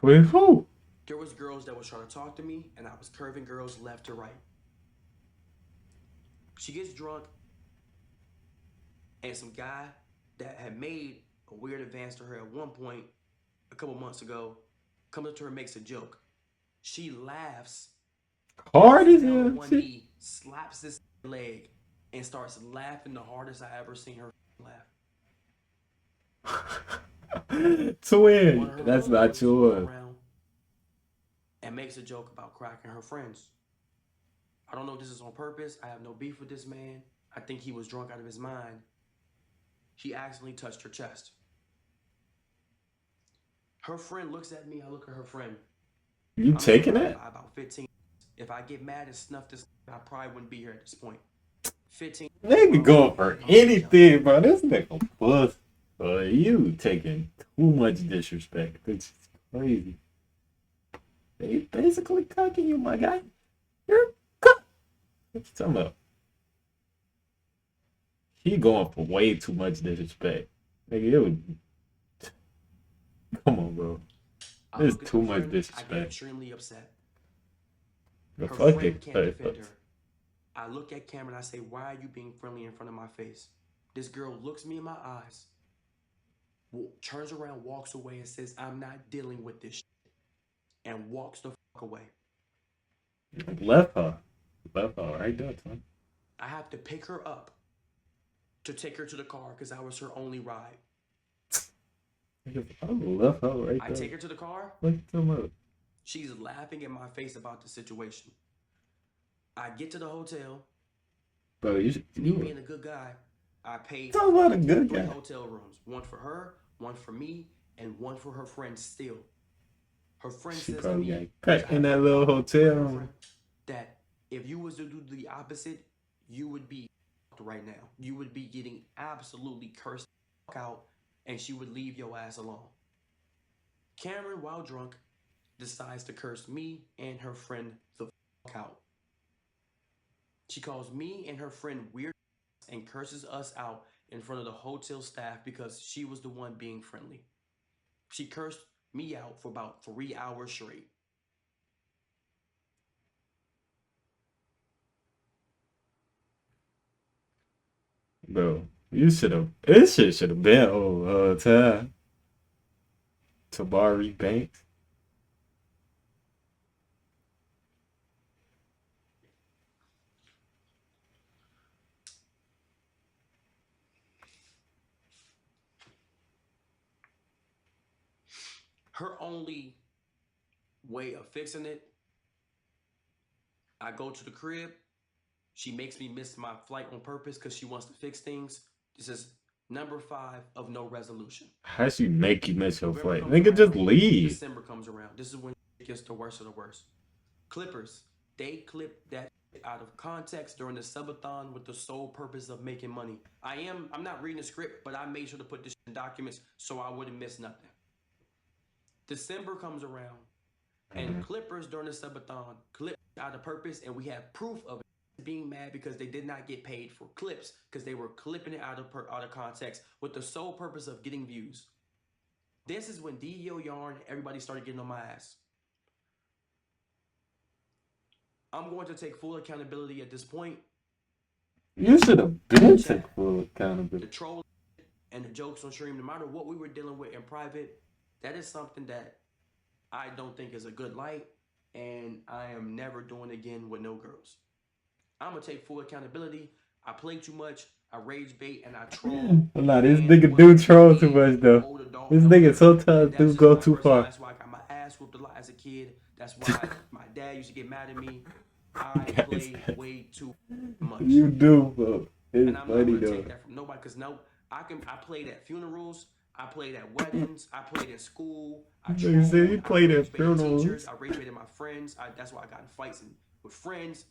With who? There was girls that was trying to talk to me, and I was curving girls left to right. She gets drunk, and some guy that had made a weird advance to her at one point a couple months ago comes up to her and makes a joke. She laughs. Hard as Down on hell. one knee, slaps this leg, and starts laughing the hardest I ever seen her laugh. Twin. That's not yours. And makes a joke about cracking her friends. I don't know if this is on purpose. I have no beef with this man. I think he was drunk out of his mind. He accidentally touched her chest. Her friend looks at me. I look at her friend. You taking it? By about 15. If I get mad and snuff this, I probably wouldn't be here at this point. 15. Nigga going for anything, bro. This nigga bust. You taking too much disrespect. It's crazy. They basically cucking you, my guy. You're cuck. What you talking about? He going for way too much disrespect. Nigga, it would... Come on, bro. There's too much I get disrespect. extremely upset. The Her fuck friend it. can't defend her. I look at Cameron and I say, why are you being friendly in front of my face? This girl looks me in my eyes, turns around, walks away, and says, I'm not dealing with this shit, and walks the fuck away. Left her. Left her right there, son. I have to pick her up to take her to the car because I was her only ride. I left her right there. I take her to the car. What you talking about? She's laughing in my face about the situation. I get to the hotel. Bro, you Me being a good guy, I paid talk about a good 3 guy. hotel rooms. One for her, one for me, and one for her friend still. Her friend She says to probably me, got cut in that little hotel. that if you was to do the opposite, you would be right now. You would be getting absolutely cursed out, and she would leave your ass alone. Cameron, while drunk, decides to curse me and her friend the fuck out. She calls me and her friend weird and curses us out in front of the hotel staff because she was the one being friendly. She cursed me out for about 3 hours straight. Bro, you should have. This shit should have been over time. Tabari Banks. Her only way of fixing it, I go to the crib. She makes me miss my flight on purpose because she wants to fix things. This is number 5 of no resolution. How she make you miss your November flight? comes Nigga, just around, leave. December comes around. This is when it gets the worst of the worst. Clippers, they clip that out of context during the subathon with the sole purpose of making money. I'm not reading the script, but I made sure to put this in documents so I wouldn't miss nothing. December comes around, and Clippers during the subathon clip out of purpose, and we have proof of it being mad because they did not get paid for clips because they were clipping it out of context with the sole purpose of getting views. This is when DVO Yarn, everybody started getting on my ass. I'm going to take full accountability at this point. You should have been took full The accountability. troll and the jokes on stream, no matter what we were dealing with in private, that is something that I don't think is a good light, and I am never doing again with no girls. I'm gonna take full accountability. I play too much, I rage bait, and I troll. Nah, this nigga do troll too much though. This nigga sometimes do go too far. That's why I got my ass whooped a lot as a kid. That's why my dad used to get mad at me. I play way too much. You do, bro. It's And I'm not funny gonna though. take that from nobody because I played at funerals, I played at weddings, I played in school. I You said you played at rage baited funerals. teachers, I rage baited my friends. That's why I got in fights and with friends.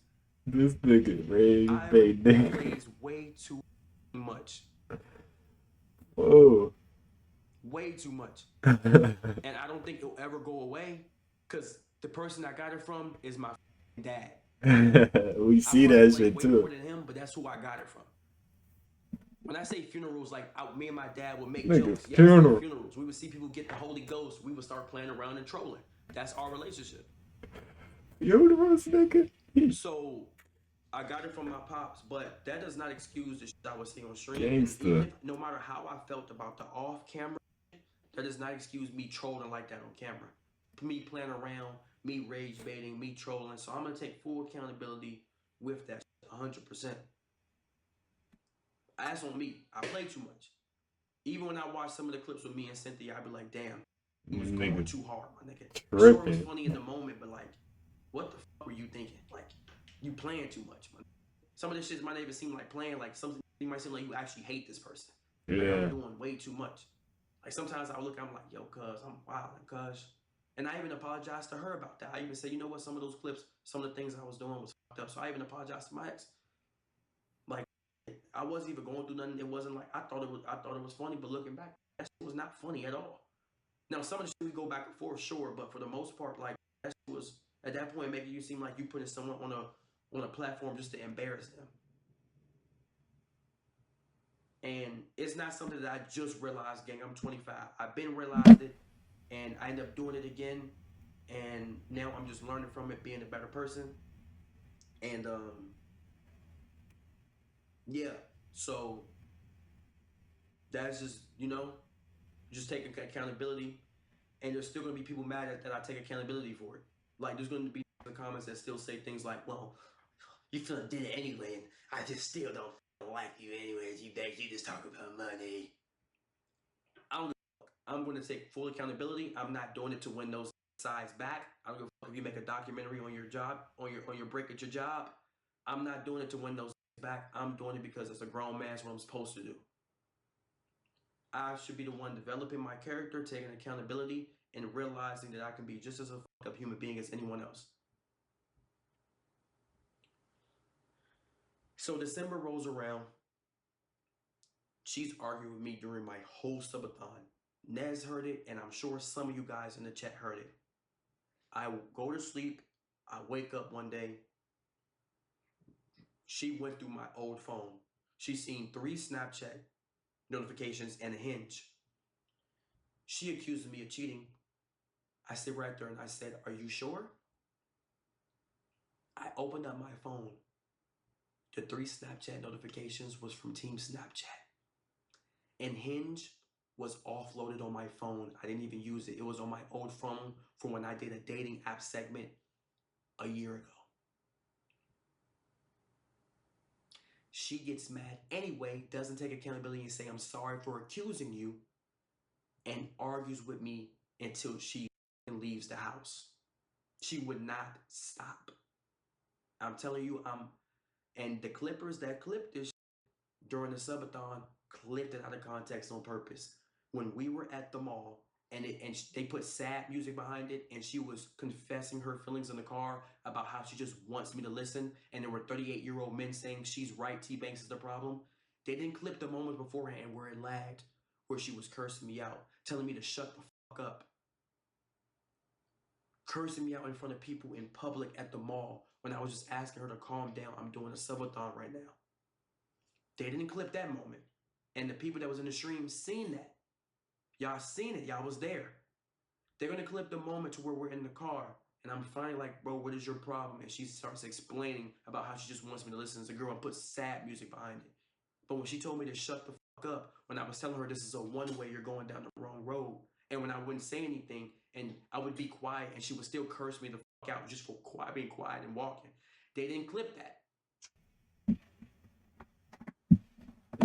This nigga raised I they nigga. raised way too much. Whoa. Way too much. And I don't think it'll ever go away because the person I got it from is my dad. We see that shit way too. more than him, but that's who I got it from. When I say funerals, like me and my dad would make Nigga, jokes. Yes, funeral. funerals. We would see people get the Holy Ghost. We would start playing around and trolling. That's our relationship. Universe, nigga. So I got it from my pops, but that does not excuse the shit I was seeing on stream. Gangsta. Even if, no matter how I felt about the off-camera, that does not excuse me trolling like that on camera. Me playing around, me rage baiting, me trolling. So I'm gonna take full accountability with that 100%. That's on me. I play too much. Even when I watch some of the clips with me and Cynthia, I'd be like, damn, you was going too hard, my nigga. Sure, it was funny in the moment, but like, what the fuck were you thinking? Like, you playing too much, man. Some of this shit might not even seem like playing, like something you might seem like you actually hate this person. Like, I'm doing way too much. Like sometimes I look, I'm like, yo, cuz, I'm wilding, cuz. And I even apologize to her about that. I even say, you know what, some of those clips, some of the things I was doing was fucked up. So I even apologized to my ex. Like, I wasn't even going through nothing. It wasn't like I thought it was funny, but looking back, that shit was not funny at all. Now some of the shit we go back and forth, sure, but for the most part, like that shit was at that point making you seem like you putting someone on a platform just to embarrass them. And it's not something that I just realized, gang. I'm 25. I've been realized it, and I end up doing it again. And now I'm just learning from it, being a better person. And yeah. So that's just, you know, just taking accountability. And there's still gonna be people mad at that I take accountability for it. Like there's gonna be the comments that still say things like, well, you did it anyway, and I just still don't like you anyways. You just talk about money. I'm going to take full accountability. I'm not doing it to win those sides back. I don't give a fuck if you make a documentary on your job, on your break at your job. I'm not doing it to win those back. I'm doing it because it's a grown man's what I'm supposed to do. I should be the one developing my character, taking accountability, and realizing that I can be just as a fucked up human being as anyone else. So December rolls around. She's arguing with me during my whole subathon. Nez heard it, and I'm sure some of you guys in the chat heard it. I go to sleep. I wake up one day. She went through my old phone. She seen 3 Snapchat notifications and a Hinge. She accused me of cheating. I sit right there and I said, are you sure? I opened up my phone. The 3 Snapchat notifications was from Team Snapchat. And Hinge was offloaded on my phone. I didn't even use it. It was on my old phone from when I did a dating app segment a year ago. She gets mad anyway, doesn't take accountability and say, I'm sorry for accusing you, and argues with me until she leaves the house. She would not stop. I'm telling you, and the clippers that clipped this during the subathon clipped it out of context on purpose. When we were at the mall and they put sad music behind it, and she was confessing her feelings in the car about how she just wants me to listen, and there were 38-year-old men saying she's right, TBvnks is the problem. They didn't clip the moment beforehand where it lagged, where she was cursing me out, telling me to shut the fuck up, cursing me out in front of people in public at the mall when I was just asking her to calm down. I'm doing a subathon right now. They didn't clip that moment. And the people that was in the stream seen that. Y'all seen it. Y'all was there. They're going to clip the moment to where we're in the car. And I'm finally like, bro, what is your problem? And she starts explaining about how she just wants me to listen as a girl and put sad music behind it. But when she told me to shut the fuck up, when I was telling her this is a one-way, you're going down the wrong road. And when I wouldn't say anything and I would be quiet and she would still curse me the fuck out just for being quiet and walking. They didn't clip that.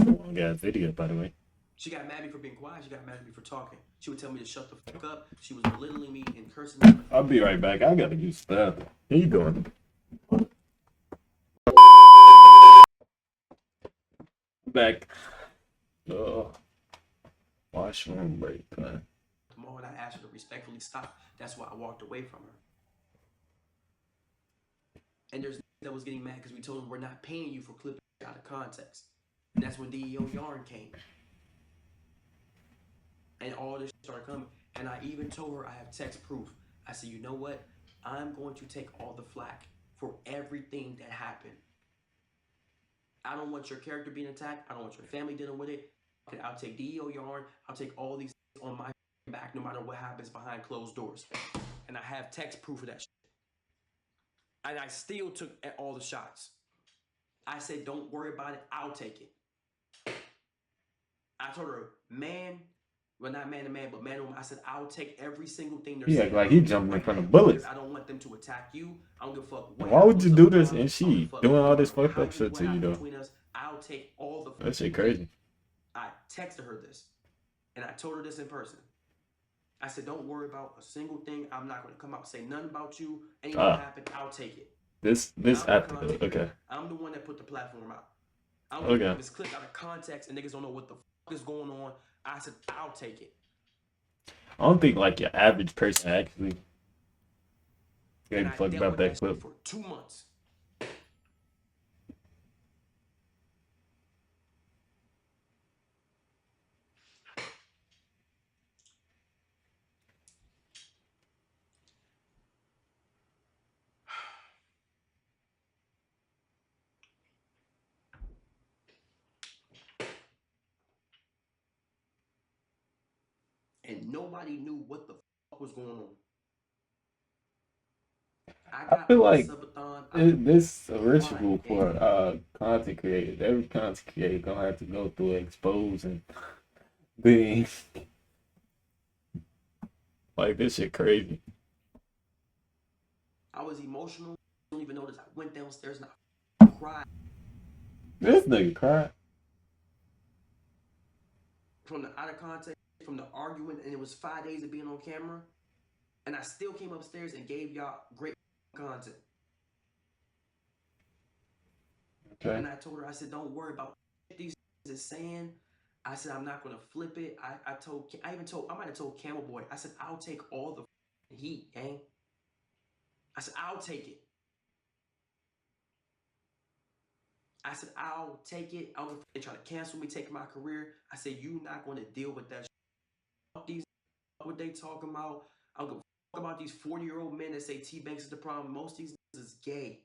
Long ass video, by the way. She got mad at me for being quiet. She got mad at me for talking. She would tell me to shut the fuck up. She was belittling me and cursing me. I'll be right back. I gotta use that. How you doing? Back. Washroom break, man. The moment I asked her to respectfully stop, that's why I walked away from her. And there's that was getting mad because we told them we're not paying you for clipping out of context. And that's when DEO Yarn came. And all this started coming. And I even told her I have text proof. I said, you know what? I'm going to take all the flack for everything that happened. I don't want your character being attacked. I don't want your family dealing with it. Okay, I'll take DEO Yarn. I'll take all these on my back no matter what happens behind closed doors. And I have text proof of that shit. And I still took all the shots. I said, don't worry about it. I'll take it. I told her, man, well, not man to man, but man to woman. I said, I'll take every single thing they're saying. Like he jumping in front of bullets. I don't want them to attack you. I don't give a fuck. Why would you do this and she doing all this fucked up shit to you, though? I'll take all the... That shit crazy. I texted her this, and I told her this in person. I said, don't worry about a single thing. I'm not going to come out and say nothing about you. Anything happened, I'll take it. This after, okay. I'm the one that put the platform out. I'm okay. If it's clipped out of context and niggas don't know what the fuck is going on, I said, I'll take it. I don't think like your average person actually gave a fuck about that clip. For 2 months. And nobody knew what the fuck was going on. I feel like this a ritual for content creators. Every content creator gonna have to go through exposing the like this shit crazy. I was emotional. I don't even notice. I went downstairs and I cried. This nigga cried. From the out of context, from the arguing, and it was 5 days of being on camera, and I still came upstairs and gave y'all great content. Okay. And I told her, I said, don't worry about what these is saying. I said, I'm not gonna flip it. I might have told Camel Boy, I said, I'll take all the heat, gang. I said, I'll take it. I said, I'll take it. I don't know if they try to cancel me, take my career. I said, you not going to deal with that shit. These, what they talking about. I don't give a fuck about these 40-year-old men that say T-Banks is the problem. Most of these is gay.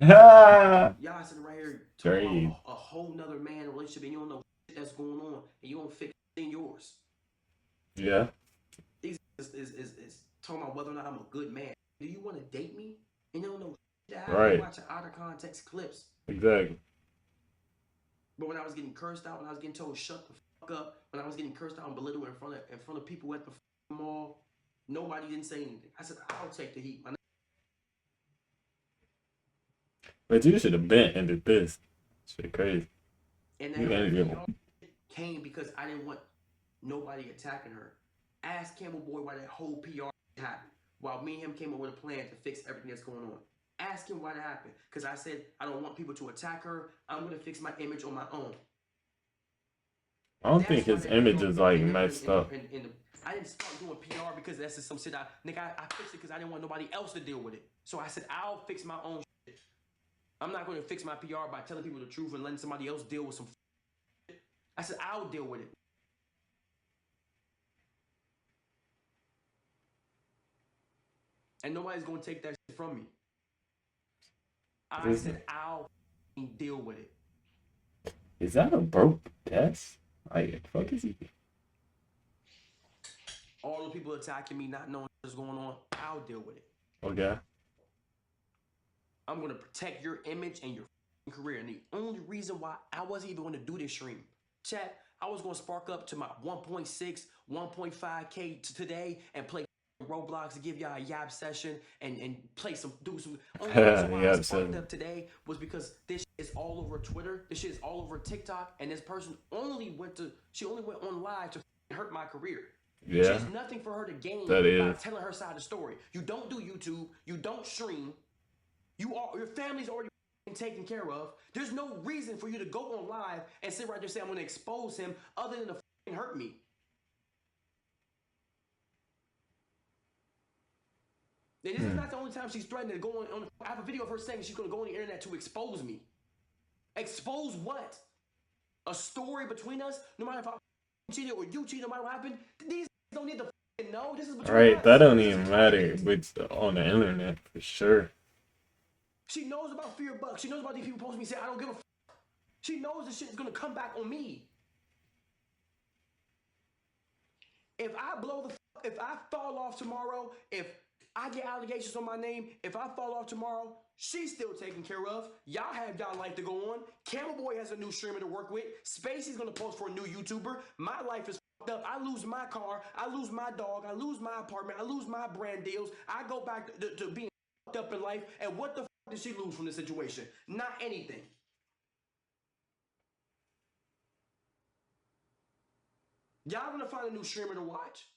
Y'all sitting right here talking about a whole nother man relationship and you don't know shit that's going on and you don't fix in yours. Yeah. These is talking about whether or not I'm a good man. Do you want to date me? And you don't know shit that I watch out of context clips. Exactly. But when I was getting cursed out, when I was getting told shut the fuck up, when I was getting cursed out and belittled in front of people at the mall, nobody didn't say anything. I said, I'll take the heat. But you should have been ended this. Shit crazy. And that came because I didn't want nobody attacking her. Ask Camel Boy why that whole PR happened. While me and him came up with a plan to fix everything that's going on. Ask him why that happened. Because I said, I don't want people to attack her. I'm going to fix my image on my own. I don't think his image is like messed up. I didn't start doing PR because that's just some shit I fixed it because I didn't want nobody else to deal with it. So I said, I'll fix my own shit. I'm not going to fix my PR by telling people the truth and letting somebody else deal with some shit. I said, I'll deal with it. And nobody's going to take that shit from me. I said, I'll deal with it. Is that a broke desk? Like, fuck is he? All the people attacking me, not knowing what's going on, I'll deal with it. Okay. I'm going to protect your image and your career. And the only reason why I wasn't even going to do this stream, chat, I was going to spark up to my 1.6, 1.5K today and play Roblox to give y'all a yab session and play some, do some. Only reason why I sparked up today was because this shit is all over Twitter. This shit is all over TikTok. And this person only went on live to hurt my career. Yeah. There's nothing for her to gain by telling her side of the story. You don't do YouTube. You don't stream. Your family's already taken care of. There's no reason for you to go on live and sit right there and say, I'm going to expose him other than to hurt me. This is not the only time she's threatening to go on. I have a video of her saying she's going to go on the internet to expose me. Expose what? A story between us? No matter if I cheated or you cheated, no matter what happened, these don't need to know. This is between Right, us. that don't even matter with on the internet for sure. She knows about Fear Buck. She knows about these people posting me saying I don't give a. She knows this shit is going to come back on me. If I if I fall off tomorrow, if I get allegations on my name, if I fall off tomorrow, she's still taken care of. Y'all have y'all life to go on. Camel Boy has a new streamer to work with. Spacey's gonna post for a new YouTuber. My life is fucked up. I lose my car. I lose my dog. I lose my apartment. I lose my brand deals. I go back to being fucked up in life. And what the fuck did she lose from this situation? Not anything. Y'all gonna find a new streamer to watch.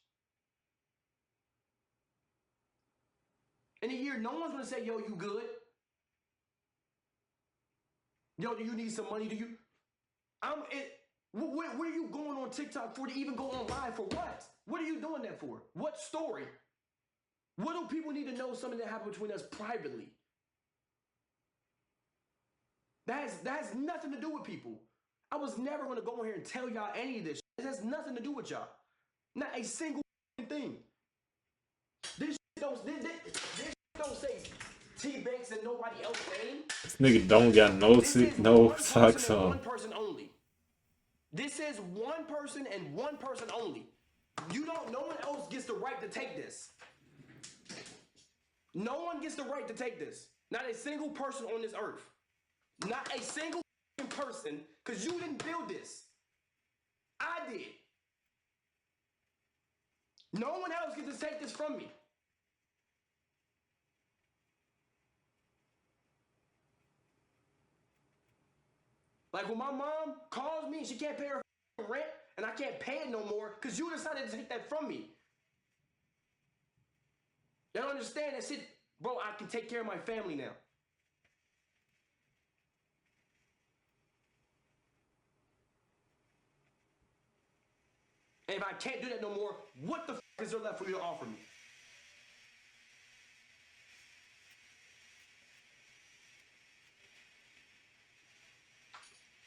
In a year, no one's gonna say, yo, you good? Yo, do you need some money? Where are you going on TikTok for to even go on live for what? What are you doing that for? What story? What do people need to know something that happened between us privately? That has nothing to do with people. I was never gonna go in here and tell y'all any of this. It has nothing to do with y'all. Not a single thing. This don't say TBvnks and nobody else name. This nigga don't got no socks on. One person only. This is one person and one person only. No one else gets the right to take this. No one gets the right to take this. Not a single person on this earth. Not a single person, because you didn't build this. I did. No one else gets to take this from me. Like when my mom calls me and she can't pay her rent and I can't pay it no more because you decided to take that from me. Y'all don't understand that shit. Bro, I can take care of my family now. And if I can't do that no more, what the f is there left for you to offer me?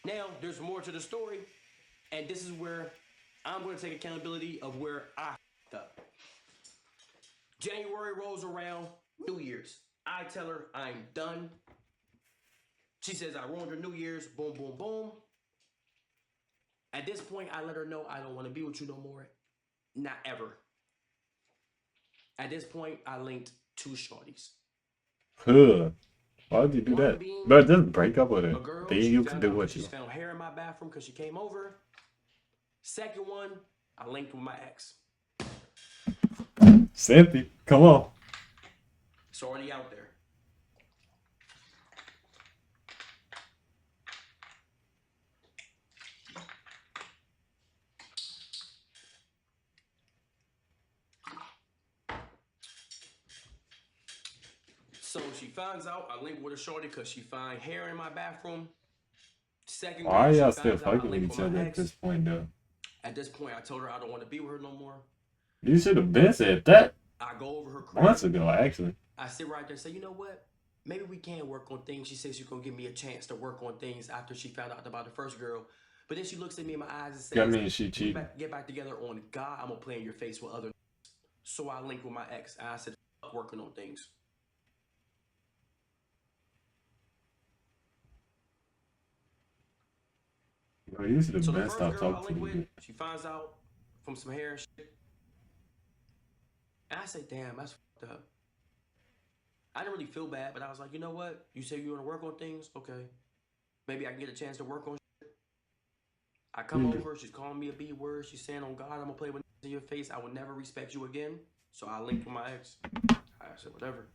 Now, there's more to the story, and this is where I'm going to take accountability of where I f***ed up. January rolls around, New Year's. I tell her I'm done. She says I ruined her New Year's, boom, boom, boom. At this point, I let her know I don't want to be with you no more. Not ever. At this point, I linked 2 shorties. Huh. Why would you do that? Bro, just break up with her. Then you can do what you want. She found hair in my bathroom because she came over. Second one, I linked with my ex. Cynthia, come on. It's already out there. So she finds out I linked with a shorty because she find hair in my bathroom. Second, why are y'all still fucking with each other at this point, though? At this point, I told her I don't want to be with her no more. You should have been said that. I go over her crib. Months ago, actually. I sit right there and say, you know what? Maybe we can work on things. She says she's going to give me a chance to work on things after she found out about the first girl. But then she looks at me in my eyes and says, I mean, she cheated. Get back together on God. I'm going to play in your face with other. So I linked with my ex. And I said, fuck working on things. Bro, you should have So been the first stopped girl I talking linked to me. with, she finds out from some hair and shit. And I say, damn, that's fucked up. I didn't really feel bad, but I was like, you know what? You say you want to work on things? Okay. Maybe I can get a chance to work on shit. I come over, she's calling me a B word. She's saying, on God, I'm going to play with in your face. I will never respect you again. So I linked with my ex. I said, whatever.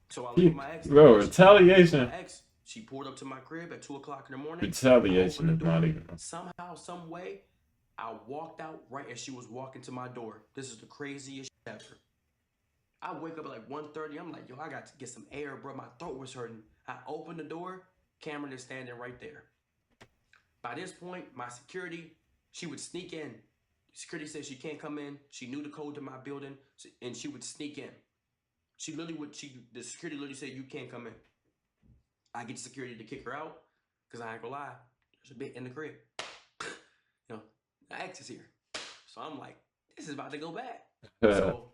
So I linked with my ex. Bro, retaliation. My ex, she pulled up to my crib at 2 o'clock in the morning. Retaliation is not even. Somehow, some way, I walked out right as she was walking to my door. This is the craziest shit ever. I wake up at like 1:30. I'm like, yo, I got to get some air, bro. My throat was hurting. I opened the door. Cameron is standing right there. By this point, my security, she would sneak in. Security said she can't come in. She knew the code to my building, and she would sneak in. She literally would. The security literally said, "You can't come in." I get security to kick her out because I ain't gonna lie. There's a bit in the crib. You know, the ex is here, so I'm like, this is about to go bad. So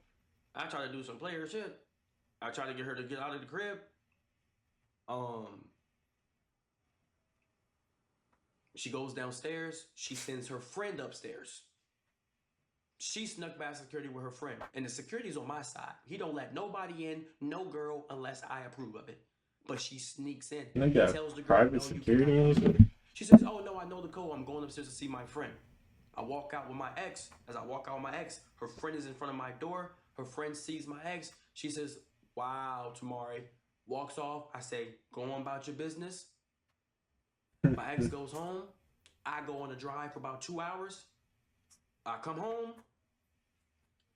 I try to do some player shit. I try to get her to get out of the crib. She goes downstairs. She sends her friend upstairs. She snuck past security with her friend. And the security's on my side. He don't let nobody in, no girl, unless I approve of it. But she sneaks in. They got tells the girl, private no, security and shit. She says, oh, no, I know the code. I'm going upstairs to see my friend. I walk out with my ex. As I walk out with my ex, her friend is in front of my door. Her friend sees my ex. She says, wow, Tamari. Walks off. I say, go on about your business. My ex goes home. I go on a drive for about 2 hours. I come home.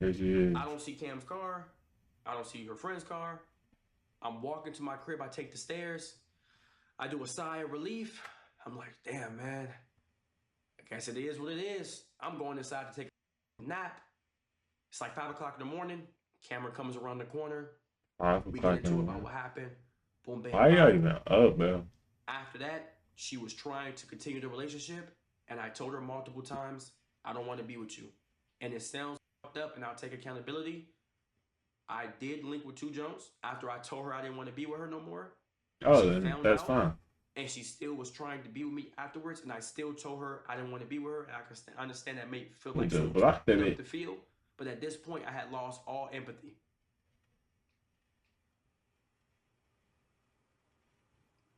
Here she is. I don't see Cam's car. I don't see her friend's car. I'm walking to my crib. I take the stairs. I do a sigh of relief. I'm like, damn, man. I guess it is what it is. I'm going inside to take a nap. It's like 5 o'clock in the morning. Camera comes around the corner. 5 We o'clock get in into the about morning. what happened. Boom, bam, Why y'all bam. even up, bro? After that, she was trying to continue the relationship, and I told her multiple times, I don't want to be with you. And it sounds fucked up, and I'll take accountability. I did link with 2 Jones after I told her I didn't want to be with her no more. Oh, She then found that's out, fine. and she still was trying to be with me afterwards, and I still told her I didn't want to be with her. And I understand that may feel like Just so blocked enough it. to feel, but at this point, I had lost all empathy.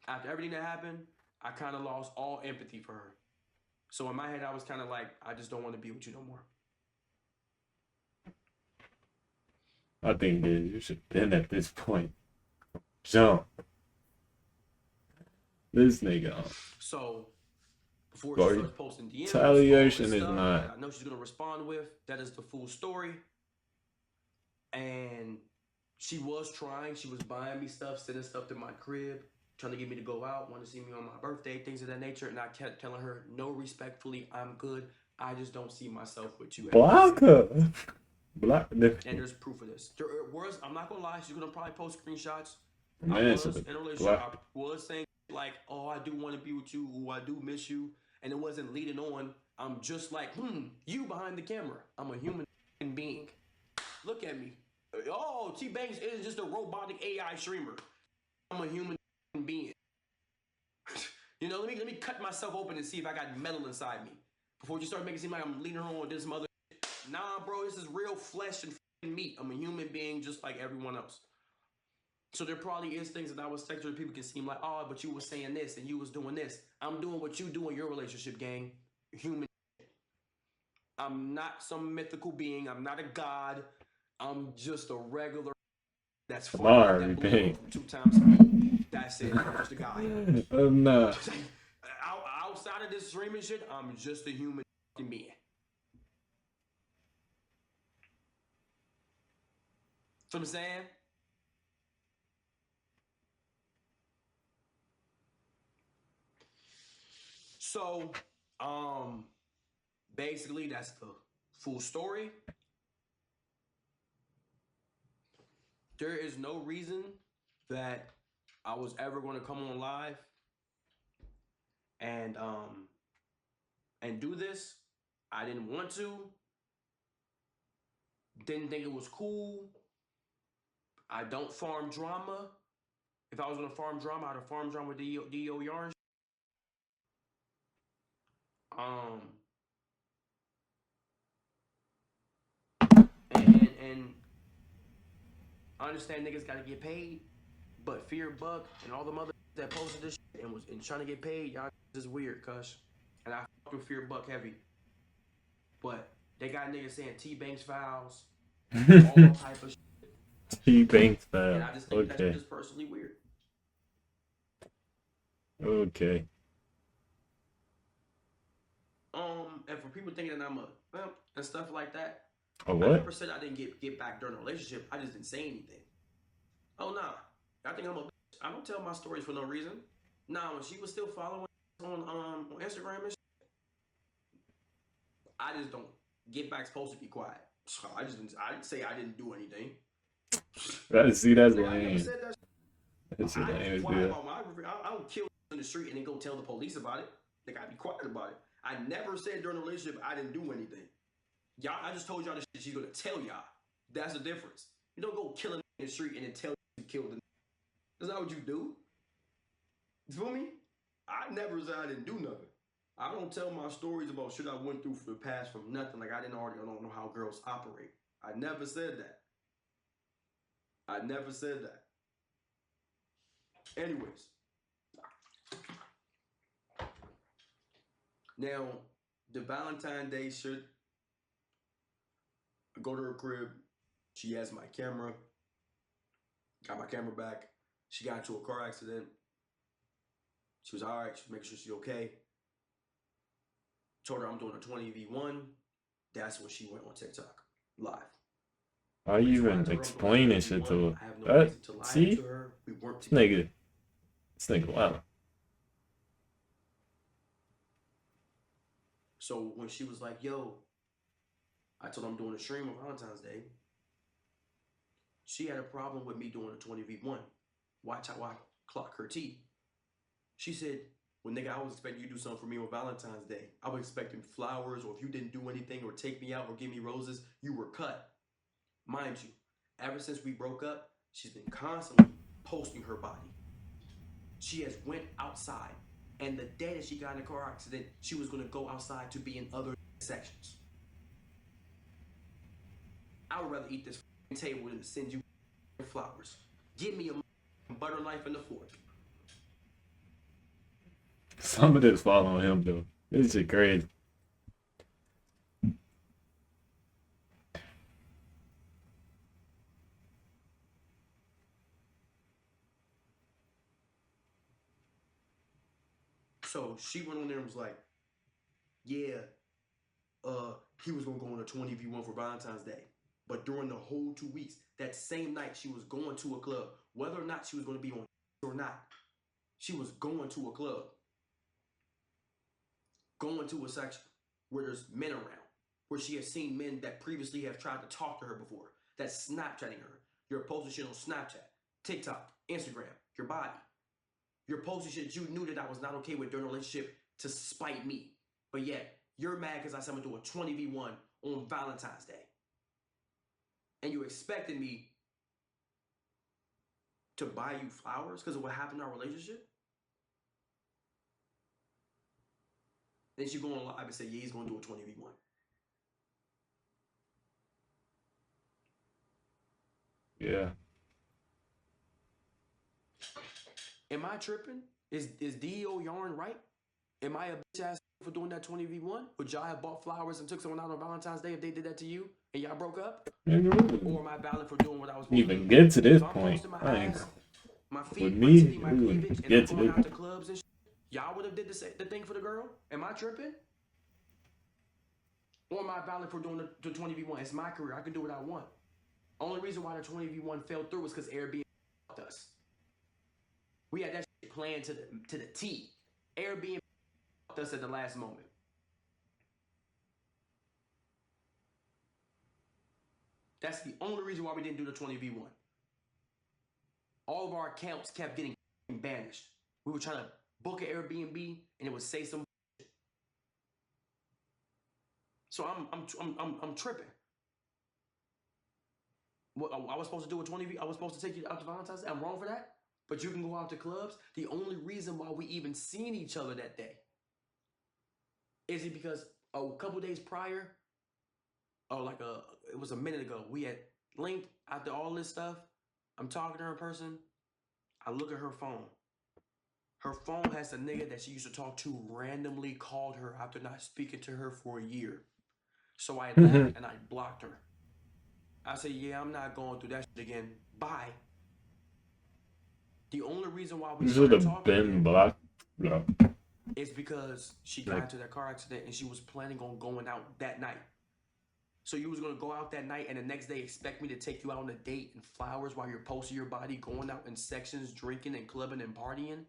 After everything that happened, I kind of lost all empathy for her. So in my head, I was kind of like, I just don't want to be with you no more. I think that you should have been at this point. Jump. This nigga. So before Sorry. she starts posting DMs, Retaliation all this is stuff not- that I know she's gonna respond with. That is the full story. And she was trying. She was buying me stuff, sending stuff to my crib, trying to get me to go out, wanting to see me on my birthday, things of that nature. And I kept telling her, no, respectfully, I'm good. I just don't see myself with you. Block her. Block the And there's proof of this. There was, I'm not gonna lie, she's gonna probably post screenshots. I man. was So in a relationship. block. I was saying like, oh, I do want to be with you. Ooh, I do miss you. And it wasn't leading on. I'm just like, you behind the camera. I'm a human being. Look at me. Oh, TBvnks isn't just a robotic AI streamer. I'm a human being. You know, let me cut myself open and see if I got metal inside me. Before you start making it seem like I'm leading her on this mother. Nah, bro, this is real flesh and meat. I'm a human being just like everyone else. So there probably is things that I was texting people can seem like, oh, but you was saying this and you was doing this. I'm doing what you do in your relationship, gang. Human. I'm not some mythical being. I'm not a god. I'm just a regular that's Tomorrow, that we blew pay. up 2 times speed. That's it. I'm just a guy. I'm not. Outside of this streaming shit, I'm just a human being. So I'm saying? So, basically that's the full story. There is no reason that I was ever going to come on live and do this. I didn't want to. Didn't think it was cool. I don't farm drama. If I was going to farm drama, I'd have farmed drama with D.O. Yarn. And I understand niggas gotta get paid, but Fear Buck and all the mother that posted this shit and was trying to get paid, y'all is weird, cuz. And I fuck with Fear Buck heavy. But they got niggas saying TBvnks files, all type of shit. TBvnks And file. I just think Okay. that's just personally weird. Okay. And for people thinking that I'm a pimp and stuff like that, A I what? never said I didn't get back during a relationship. I just didn't say anything. Oh, nah. I think I'm a bitch. I don't tell my stories for no reason. Nah, when she was still following on Instagram and shit, I just don't Get Back's supposed to be quiet. So I didn't say I didn't do anything. See, that's Nigga, I never lame. said that. That's I lame be as quiet hell. about my. I don't kill in the street and then go tell the police about it. Like, I be quiet about it. I never said during the relationship I didn't do anything. Y'all, I just told y'all the shit she's gonna tell y'all. That's the difference. You don't go killing in the street and then tell you killed the. That's not what you do. You feel me? I never said I didn't do nothing. I don't tell my stories about shit I went through for the past from nothing. Like, I don't know how girls operate. I never said that. I never said that. Anyways. Now, the Valentine's Day shit, I go to her crib. She has my camera. Got my camera back. She got into a car accident. She was all right. She was making sure she's okay. Told her I'm doing a 20v1. That's when she went on TikTok live. Why you even explaining shit to her? I have no reason to lie See? to her. We weren't This together. nigga, wow. So when she was like, yo, I told her I'm doing a stream on Valentine's Day. She had a problem with me doing a 20v1. Watch how I clock her T. She said, well, nigga, I was expecting you to do something for me on Valentine's Day. I was expecting flowers, or if you didn't do anything or take me out or give me roses, you were cut. Mind you, ever since we broke up, she's been constantly posting her body. She has went outside, and the day that she got in a car accident, she was going to go outside to be in other sections. I would rather eat this table than to send you flowers. Give me a butter knife and a fork. Some of this following him though. This shit crazy. So she went on there and was like, yeah, he was gonna go on a 20v1 for Valentine's Day. But during the whole 2 weeks, that same night she was going to a club, whether or not she was gonna be on or not, she was going to a club. Going to a section where there's men around, where she has seen men that previously have tried to talk to her before, that's Snapchatting her. You're posting shit on Snapchat, TikTok, Instagram, your body. You're posting shit that you knew that I was not okay with during a relationship to spite me. But yet, you're mad because I said I'm gonna do a 20v1 on Valentine's Day. And you expected me to buy you flowers because of what happened in our relationship? Then she go on live and say, yeah, he's gonna do a 20v1. Yeah. Am I tripping? Is DEO Yarn right? Am I a bitch ass for doing that 20v1? Would y'all have bought flowers and took someone out on Valentine's Day if they did that to you and y'all broke up? Or am I valid for doing what I was supposed to do? Even get to this If I'm point. posting my I ain't ass, my feet, with my me, titty, my we wouldn't cleavage, and get I'm to going this out to point. clubs and shit, y'all would have did the thing for the girl? Am I tripping? Or am I valid for doing the 20v1? It's my career. I can do what I want. Only reason why the 20v1 fell through was because Airbnb fucked us. We had that shit planned to the T. Airbnb fucked us at the last moment. That's the only reason why we didn't do the 20v1. All of our accounts kept getting banished. We were trying to book an Airbnb and it would say some shit. So I'm tripping. What, I was supposed to do a 20v. I was supposed to take you out to Valentine's Day. I'm wrong for that. But you can go out to clubs. The only reason why we even seen each other that day is it because a couple days prior, it was a minute ago, we had linked after all this stuff. I'm talking to her in person. I look at her phone. Her phone has a nigga that she used to talk to randomly called her after not speaking to her for a year. So I left and I blocked her. I said, yeah, I'm not going through that shit again. Bye. The only reason why we You should started have talking been again blocked. Bro. is because she got into that car accident and she was planning on going out that night. So you was going to go out that night and the next day expect me to take you out on a date and flowers while you're posting your body, going out in sections, drinking and clubbing and partying?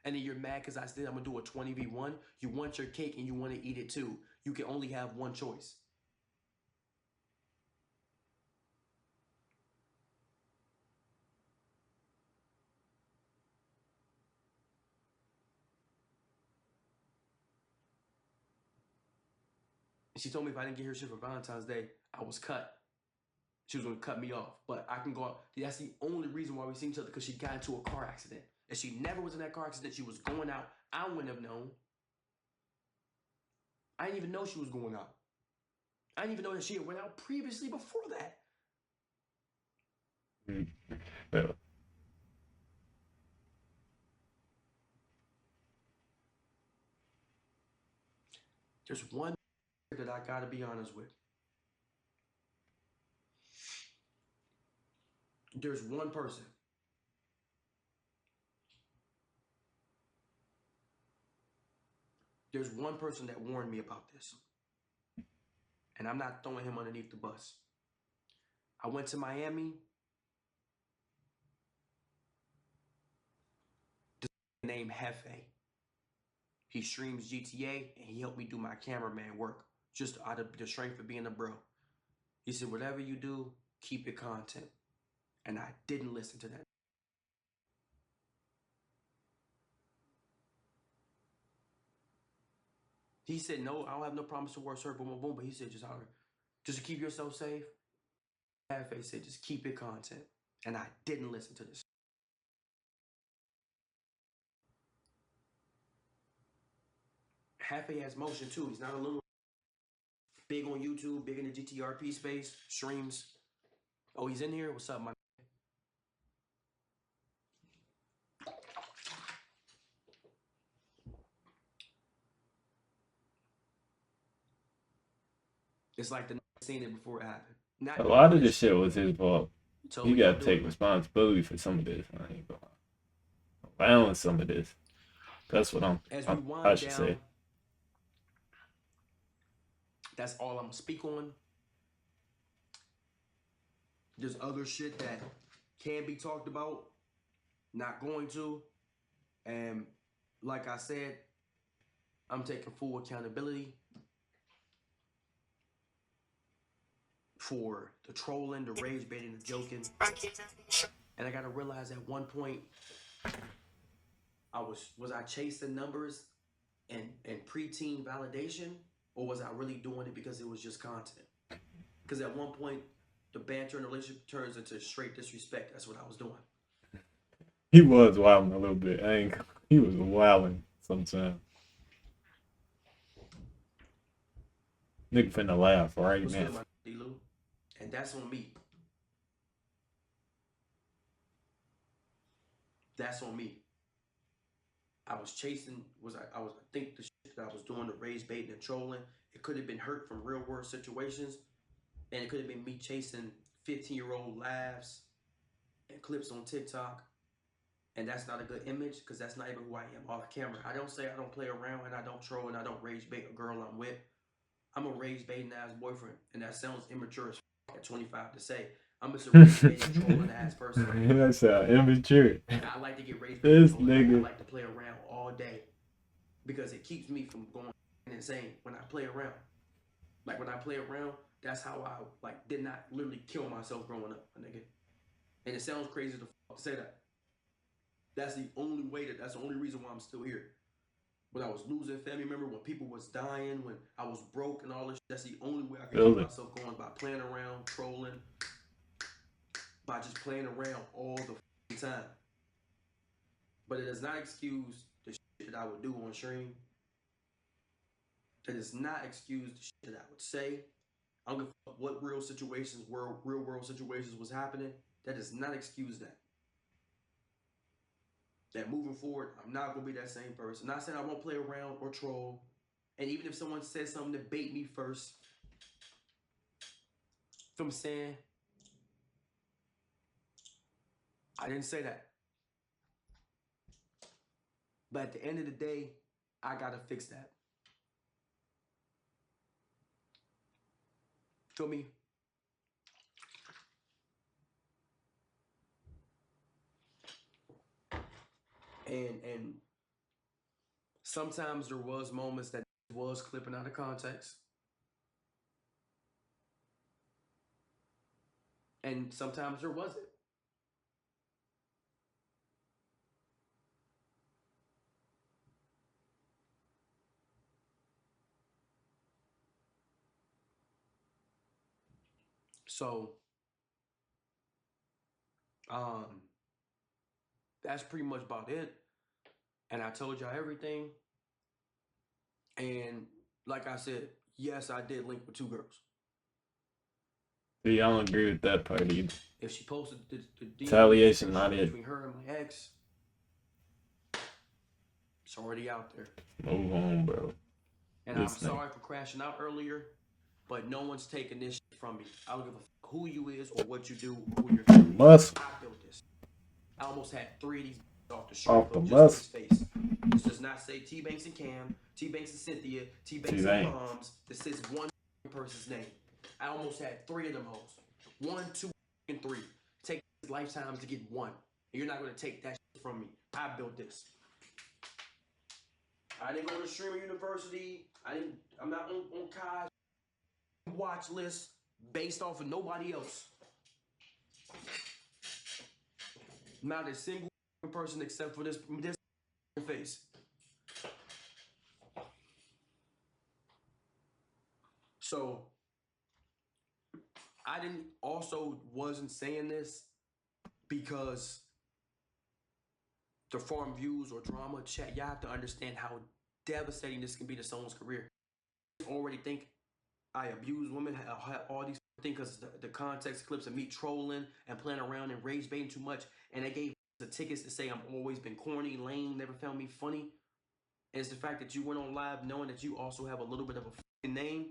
And then you're mad because I said I'm going to do a 20v1? You want your cake and you want to eat it too. You can only have one choice. She told me if I didn't get her shit for Valentine's Day, I was cut. She was gonna cut me off. But I can go out. That's the only reason why we seen each other, because she got into a car accident. If she never was in that car accident, she was going out. I wouldn't have known. I didn't even know she was going out. I didn't even know that she had went out previously before that. Yeah. There's one that I gotta be honest with. There's one person. There's one person that warned me about this. And I'm not throwing him underneath the bus. I went to Miami. This named Hefe. He streams GTA and he helped me do my cameraman work just out of the strength of being a bro. He said, whatever you do, keep it content. And I didn't listen to that. He said, no, I don't have no promise to work, sir, boom, boom, boom. But he said, just to keep yourself safe. Hefe said, just keep it content. And I didn't listen to this. Hefe has motion too. He's not a little big on YouTube, big in the GTRP space, streams. Oh, he's in here? What's up, my? It's like the seen it before it happened. Not A lot of this shit was his fault. He got to take responsibility for some of this. I ain't gonna balance some of this. That's what I should say. That's all I'm gonna speak on. There's other shit that can be talked about, not going to. And like I said, I'm taking full accountability for the trolling, the rage baiting, the joking. And I gotta realize at one point, was I chasing numbers and preteen validation, or was I really doing it because it was just content? Because at one point, the banter in the relationship turns into straight disrespect. That's what I was doing. He was wilding a little bit. He was wilding sometimes. Nigga finna laugh, right, What's man? good, my D-Lou? And that's on me. That's on me. I was chasing, I think the shit that I was doing, the rage baiting and trolling, it could have been hurt from real world situations. And it could have been me chasing 15-year-old laughs and clips on TikTok. And that's not a good image, because that's not even who I am off camera. I don't say I don't play around and I don't troll and I don't rage bait a girl I'm with. I'm a rage baiting ass boyfriend. And that sounds immature as at 25 to say. I'm just a rage baiting trolling ass person. That's immature. I like to get rage baiting. This nigga. I like to play around all day, because it keeps me from going insane when I play around. Like when I play around, that's how I did not literally kill myself growing up, my nigga. And it sounds crazy to say that. That's the only reason why I'm still here. When I was losing family members, when people was dying, when I was broke and all this shit, that's the only way I could keep myself going, by playing around, trolling, by just playing around all the time. But it does not excuse the shit that I would do on stream. It does not excuse the shit that I would say. I don't give a fuck what real world situations was happening. That does not excuse that. That moving forward, I'm not gonna be that same person. Not saying I won't play around or troll. And even if someone says something to bait me first, you know what I'm saying? I didn't say that. But at the end of the day, I gotta fix that. Feel me? And sometimes there was moments that was clipping out of context. And sometimes there wasn't. So, that's pretty much about it. And I told y'all everything. And like I said, yes, I did link with 2 girls. See, I don't agree with that part either. If she posted the Retaliation, not it. between her and my ex, it's already out there. Move on, bro. And I'm sorry for crashing out earlier, but no one's taking this shit from me. I don't give a fuck who you is or what you do or who you're doing. Must. I built this. I almost had 3 of these off the shirt. Off the just bus. on his face. This does not say TBvnks and Cam, TBvnks and Cynthia, TBvnks and Moms. This says one person's name. I almost had 3 of them hoes. 1, 2, and 3. Take lifetimes to get 1. And you're not gonna take that shit from me. I built this. I didn't go to streamer university. I'm not on Kai watch list based off of nobody else. Not a single person except for this face. So I wasn't saying this because to farm views or drama, chat, y'all have to understand how devastating this can be to someone's career. I already think I abuse women, all these things because the context clips of me trolling and playing around and rage baiting too much, and they gave the tickets to say I'm always been corny, lame, never found me funny. And it's the fact that you went on live knowing that you also have a little bit of a fucking name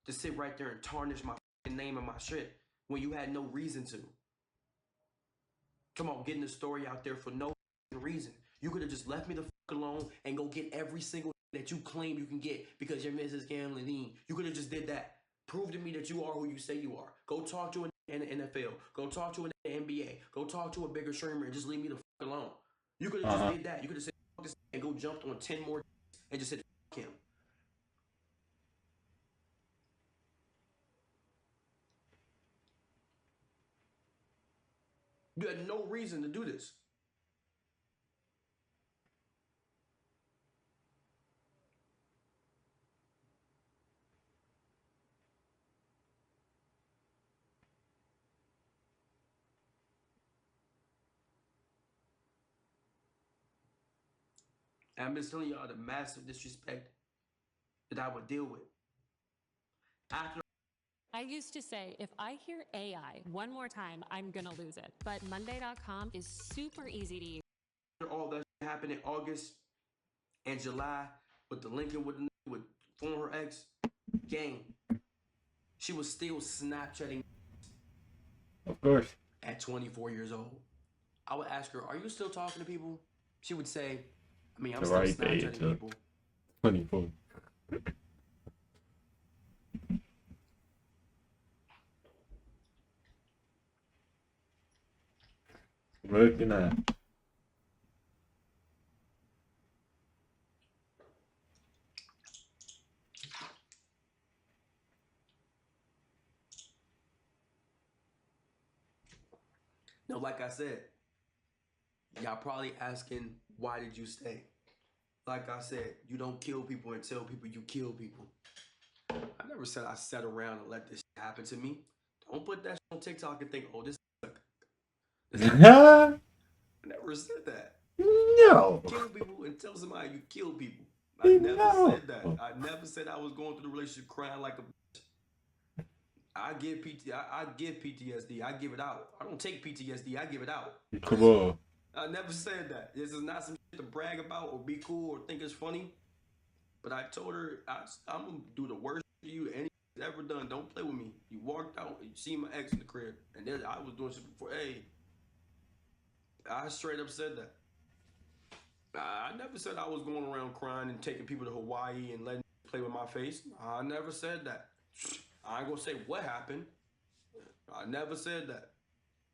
to sit right there and tarnish my fucking name and my shit when you had no reason to. Come on, getting the story out there for no reason. You could have just left me the fuck alone and go get every single that you claim you can get because you're Mrs. Gamlin. You could have just did that. Prove to me that you are who you say you are. Go talk to an NFL. Go talk to an NBA. Go talk to a bigger streamer and just leave me the fuck alone. You could have just did that. You could have said fuck this and go jumped on 10 more and just said fuck him. You had no reason to do this. And I'm just telling y'all the massive disrespect that I would deal with. After I used to say, if I hear AI one more time, I'm gonna lose it. But Monday.com is super easy to use. all that happened in August and July with the Lincoln with former ex, gang, she was still Snapchatting. Of course. At 24 years old. I would ask her, are you still talking to people? She would say, I'm still Snapchatting people. 24. Looking at. No, like I said, y'all probably asking, why did you stay? Like I said, you don't kill people and tell people you kill people. I never said I sat around and let this shit happen to me. Don't put that shit on TikTok and think, oh, this I never said that. No. Kill people and tell somebody you kill people. I never said that. I never said I was going through the relationship crying like a bitch. I give PTSD. I give it out. I don't take PTSD. I give it out. Come on. I never said that. This is not some shit to brag about or be cool or think it's funny. But I told her, I'm going to do the worst to you anybody's ever done. Don't play with me. You walked out, you see my ex in the crib. And then I was doing shit before. Hey, I straight up said that. I never said I was going around crying and taking people to Hawaii and letting play with my face. I never said that. I ain't going to say what happened. I never said that.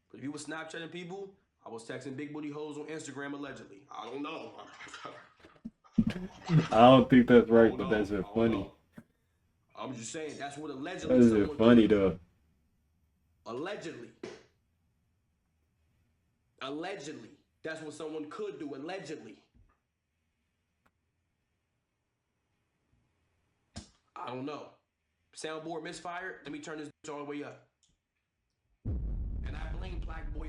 But if you were Snapchatting people, I was texting big booty hoes on Instagram allegedly. I don't know. I don't think that's right, but that's just funny. I'm just saying, that's what allegedly That is funny though. Allegedly. Allegedly. That's what someone could do, allegedly. I don't know. Soundboard misfired? Let me turn this bitch all the way up.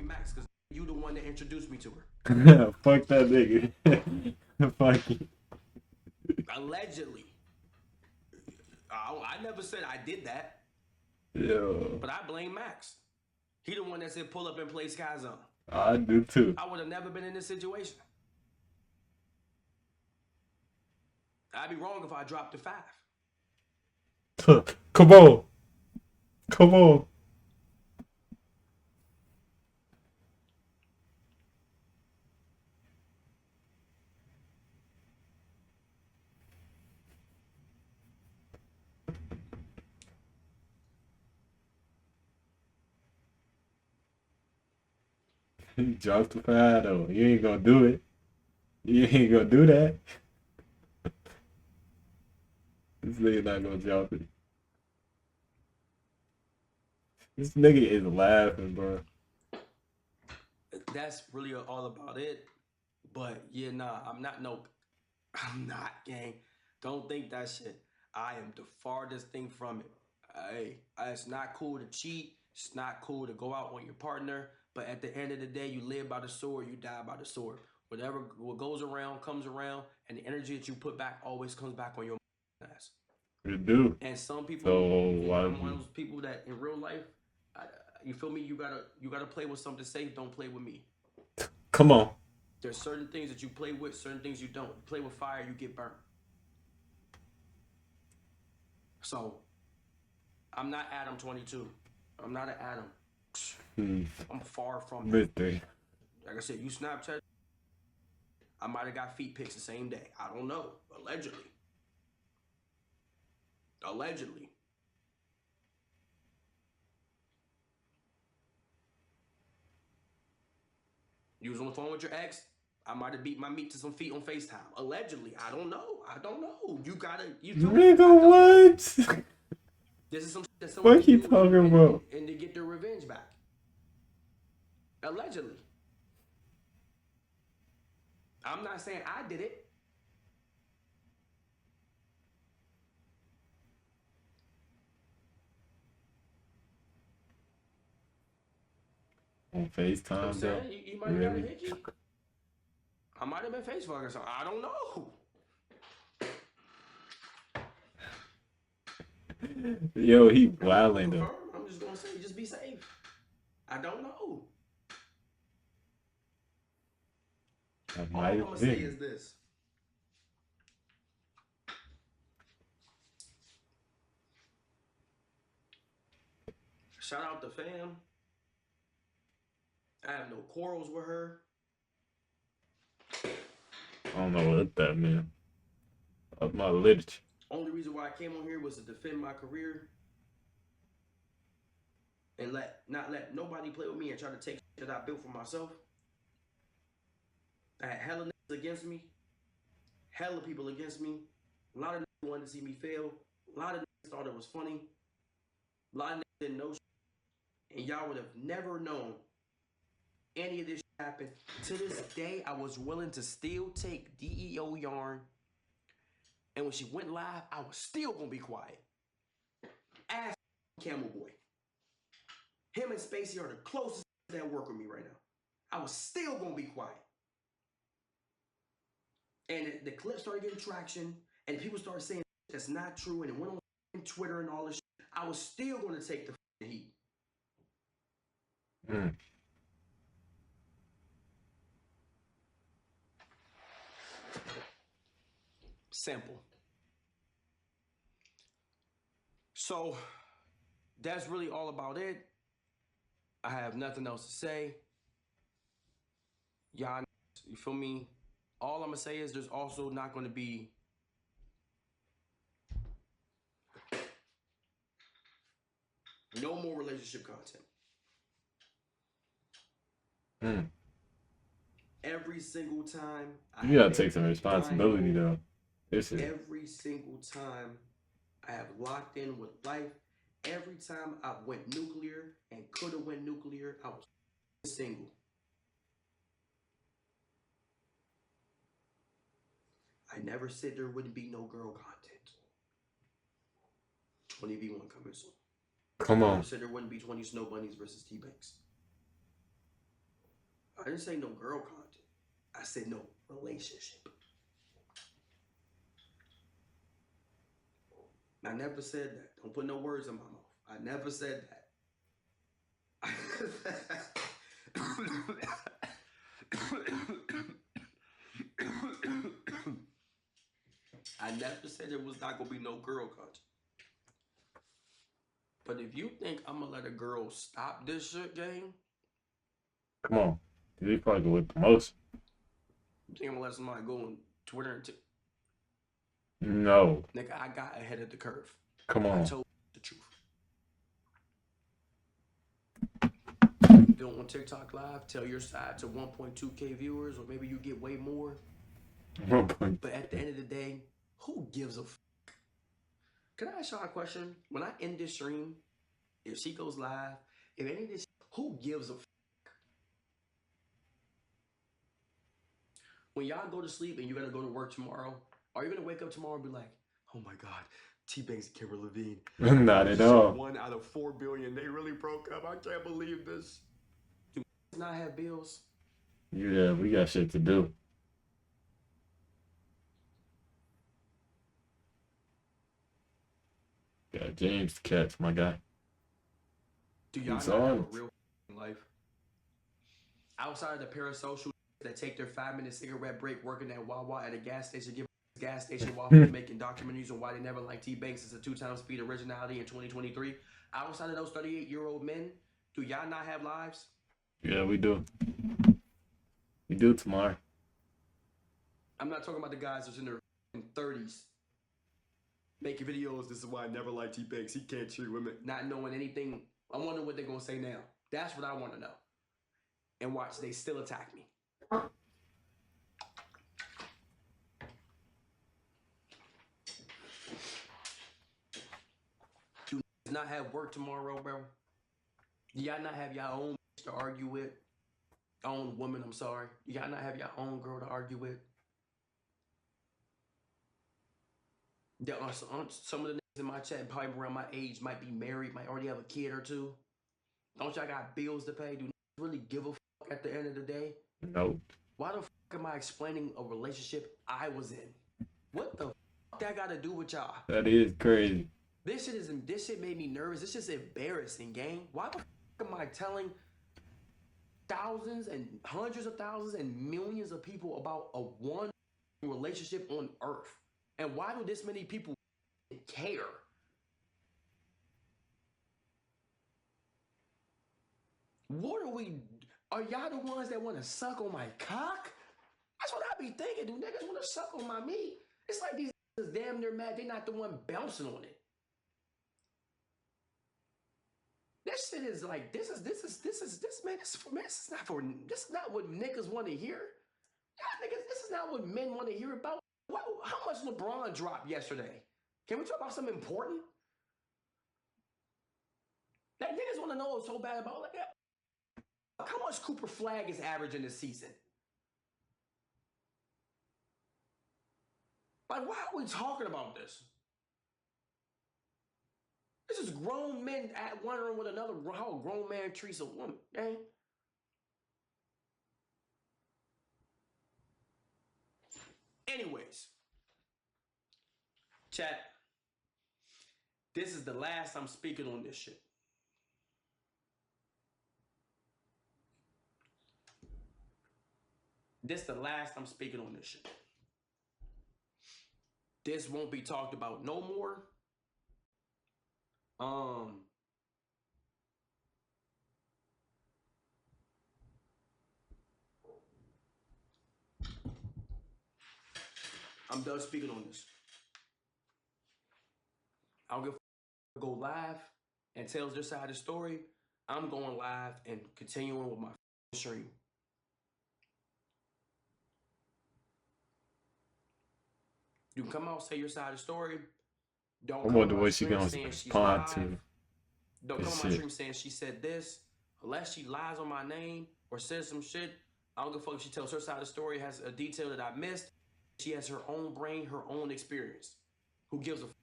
blame Max because you the one that introduced me to her. Fuck that nigga. Fuck you. Allegedly. I never said I did that. Yo. But I blame Max. He the one that said pull up and play Sky Zone. I do too. I would have never been in this situation. I'd be wrong if I dropped to 5. Come on. Come on. He dropped the 5 though. You ain't gonna do it. You ain't gonna do that. This nigga not gonna drop it. This nigga is laughing, bro. That's really all about it. But yeah, nah, I'm not, gang. Don't think that shit. I am the farthest thing from it. Hey, it's not cool to cheat. It's not cool to go out on your partner. But at the end of the day, you live by the sword, you die by the sword. What goes around comes around, and the energy that you put back always comes back on your ass. You do. And some people, I'm one of those people that in real life, you feel me? You gotta play with something safe. Don't play with me. Come on. There's certain things that you play with, certain things you don't. You play with fire, you get burnt. So, I'm not Adam 22. I'm not an Adam. I'm far from it. Like I said, you Snapchat, I might have got feet pics the same day. I don't know. Allegedly. You was on the phone with your ex, I might have beat my meat to some feet on FaceTime. Allegedly. I don't know. Nigga, what? This is some shit that someone What you talking about? And to get their revenge back. Allegedly. I'm not saying I did it. On FaceTime, though. You might have got a hickey. I might have been face fucking or something. I don't know. Yo, he wilding though. I'm just gonna say, just be safe. I don't know. All I'm gonna say is this. Shout out to fam. I have no quarrels with her. I don't know what that meant. Up my literature. Only reason why I came on here was to defend my career and not let nobody play with me and try to take shit that I built for myself. I had hella niggas against me, hella people against me. A lot of niggas wanted to see me fail. A lot of niggas thought it was funny. A lot of niggas didn't know shit. And y'all would have never known any of this shit happened. To this day, I was willing to still take DEO yarn. And when she went live, I was still gonna be quiet. Ask Camel Boy. Him and Spacey are the closest that work with me right now. I was still gonna be quiet. And the clip started getting traction, and people started saying that's not true, and it went on Twitter and all this shit. I was still gonna take the heat. Simple. So that's really all about it. I have nothing else to say. Y'all, you feel me? All I'm gonna say is there's also not gonna be no more relationship content. Every single time you gotta take some responsibility though. Every single time I have locked in with life, every time I went nuclear and could have went nuclear, I was single. I never said there wouldn't be no girl content. 20v1 coming soon. Come on. I never said there wouldn't be 20 Snow Bunnies versus TBvnks. I didn't say no girl content. I said no relationship. I never said that. Don't put no words in my mouth. I never said that. I never said there was not gonna be no girl content. But if you think I'm gonna let a girl stop this shit, gang, Come on. You fucking with the most. you think I'm gonna let somebody go on Twitter and No. nigga, I got ahead of the curve. Come I on. told the truth. Go on TikTok Live, tell your side to 1.2K viewers, or maybe you get way more. But at the end of the day, who gives a f? Can I ask y'all a question? When I end this stream, if she goes live, if any of this, who gives a f? When y'all go to sleep and you gotta go to work tomorrow, are you gonna wake up tomorrow and be like, oh my God, T-Banks and Kimber Levine. Not at all. 1 out of 4 billion, they really broke up. I can't believe this. Do not have bills? Yeah, we got shit to do. Got James to catch, my guy. Do y'all He's not have a on. real life? Outside of the parasocial that take their 5-minute cigarette break working at Wawa at a gas station, give gas station while making documentaries on why they never liked T-Banks as a 2x speed originality in 2023. Outside of those 38-year-old men, do y'all not have lives? Yeah, we do. We do tomorrow. I'm not talking about the guys that's in their 30s making videos. This is why I never liked T-Banks. He can't treat women. Not knowing anything. I wonder what they're going to say now. That's what I want to know. And watch, they still attack me. Do not have work tomorrow, bro? Do y'all not have your own to argue with? Own woman, I'm sorry. Do y'all not have your own girl to argue with? There are some of the niggas in my chat probably around my age might be married, might already have a kid or two. Don't y'all got bills to pay? Do niggas really give a fuck at the end of the day? Nope. Why the fuck am I explaining a relationship I was in? What the fuck that got to do with y'all? That is crazy. This shit made me nervous. This is embarrassing, gang. Why the fuck am I telling thousands and hundreds of thousands and millions of people about a one relationship on Earth? And why do this many people care? What are y'all the ones that want to suck on my cock? That's what I be thinking. Do niggas want to suck on my meat? It's like these niggas damn near mad they not the one bouncing on it. This shit is like, this is not what niggas want to hear. Y'all niggas, this is not what men want to hear about. How much LeBron dropped yesterday? Can we talk about something important? That niggas want to know so bad about, like, how much Cooper Flag is averaging this season? Like, why are we talking about this? This is grown men wondering what how a grown man treats a woman, okay? Anyways, chat, this is the last I'm speaking on this shit. This the last I'm speaking on this shit. This won't be talked about no more. I'm done speaking on this. I don't give a go live and tells their side of the story. I'm going live and continuing with my stream. You can come out, say your side of the story. Don't I come wonder on my what she stream gonna saying she's respond live. to. Don't come This on my shit. stream saying she said this. Unless she lies on my name or says some shit, I don't give a fuck if she tells her side of the story, has a detail that I missed. She has her own brain, her own experience. Who gives a fuck?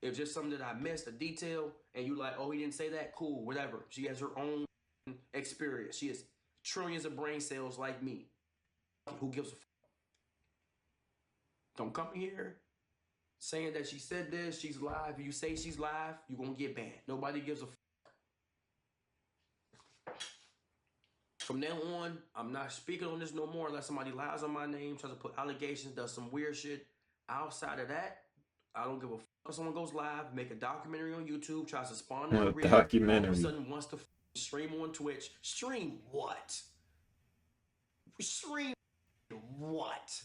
If just something that I missed, a detail, and you like, oh, he didn't say that, cool, whatever. She has her own experience. She is trillions of brain cells like me. Who gives a fuck? Don't come here saying that she said this, she's live. If you say she's live, you're going to get banned. Nobody gives a fuck. From now on, I'm not speaking on this no more unless somebody lies on my name, tries to put allegations, does some weird shit. Outside of that, I don't give a fuck if someone goes live, make a documentary on YouTube, tries to spawn a career, documentary. all of a sudden wants to stream on Twitch. Stream what? Stream what?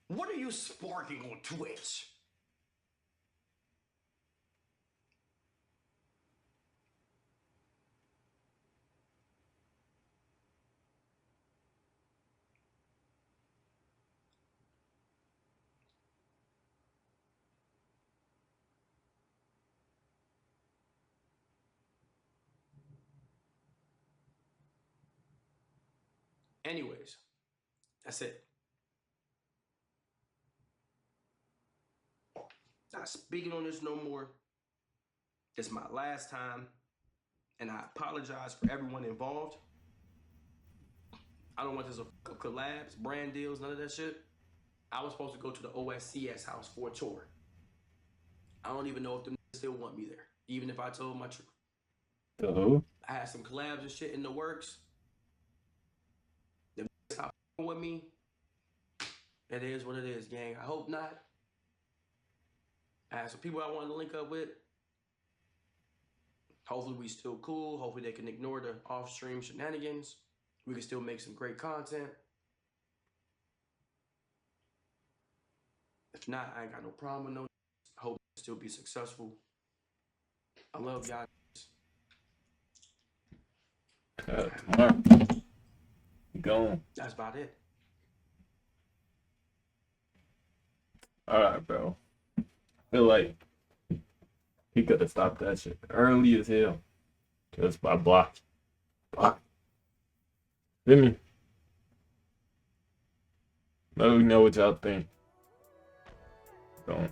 What are you sparking on Twitch? Anyways, that's it. Not speaking on this no more. This is my last time, and I apologize for everyone involved. I don't want this to fuck up collabs, brand deals, none of that shit. I was supposed to go to the OSCS house for a tour. I don't even know if them still want me there, even if I told my truth. The who? I had some collabs and shit in the works. Them stop with me. It is what it is, gang. I hope not. I had some people I wanted to link up with. Hopefully we still cool. Hopefully they can ignore the off-stream shenanigans. We can still make some great content. If not, I ain't got no problem with no. I hope it still be successful. I love y'all. Tomorrow. Gone. That's about it. Alright, bro. I feel like he could have stopped that shit early as hell. Just by block. Feel me? Let me know what y'all think. Don't.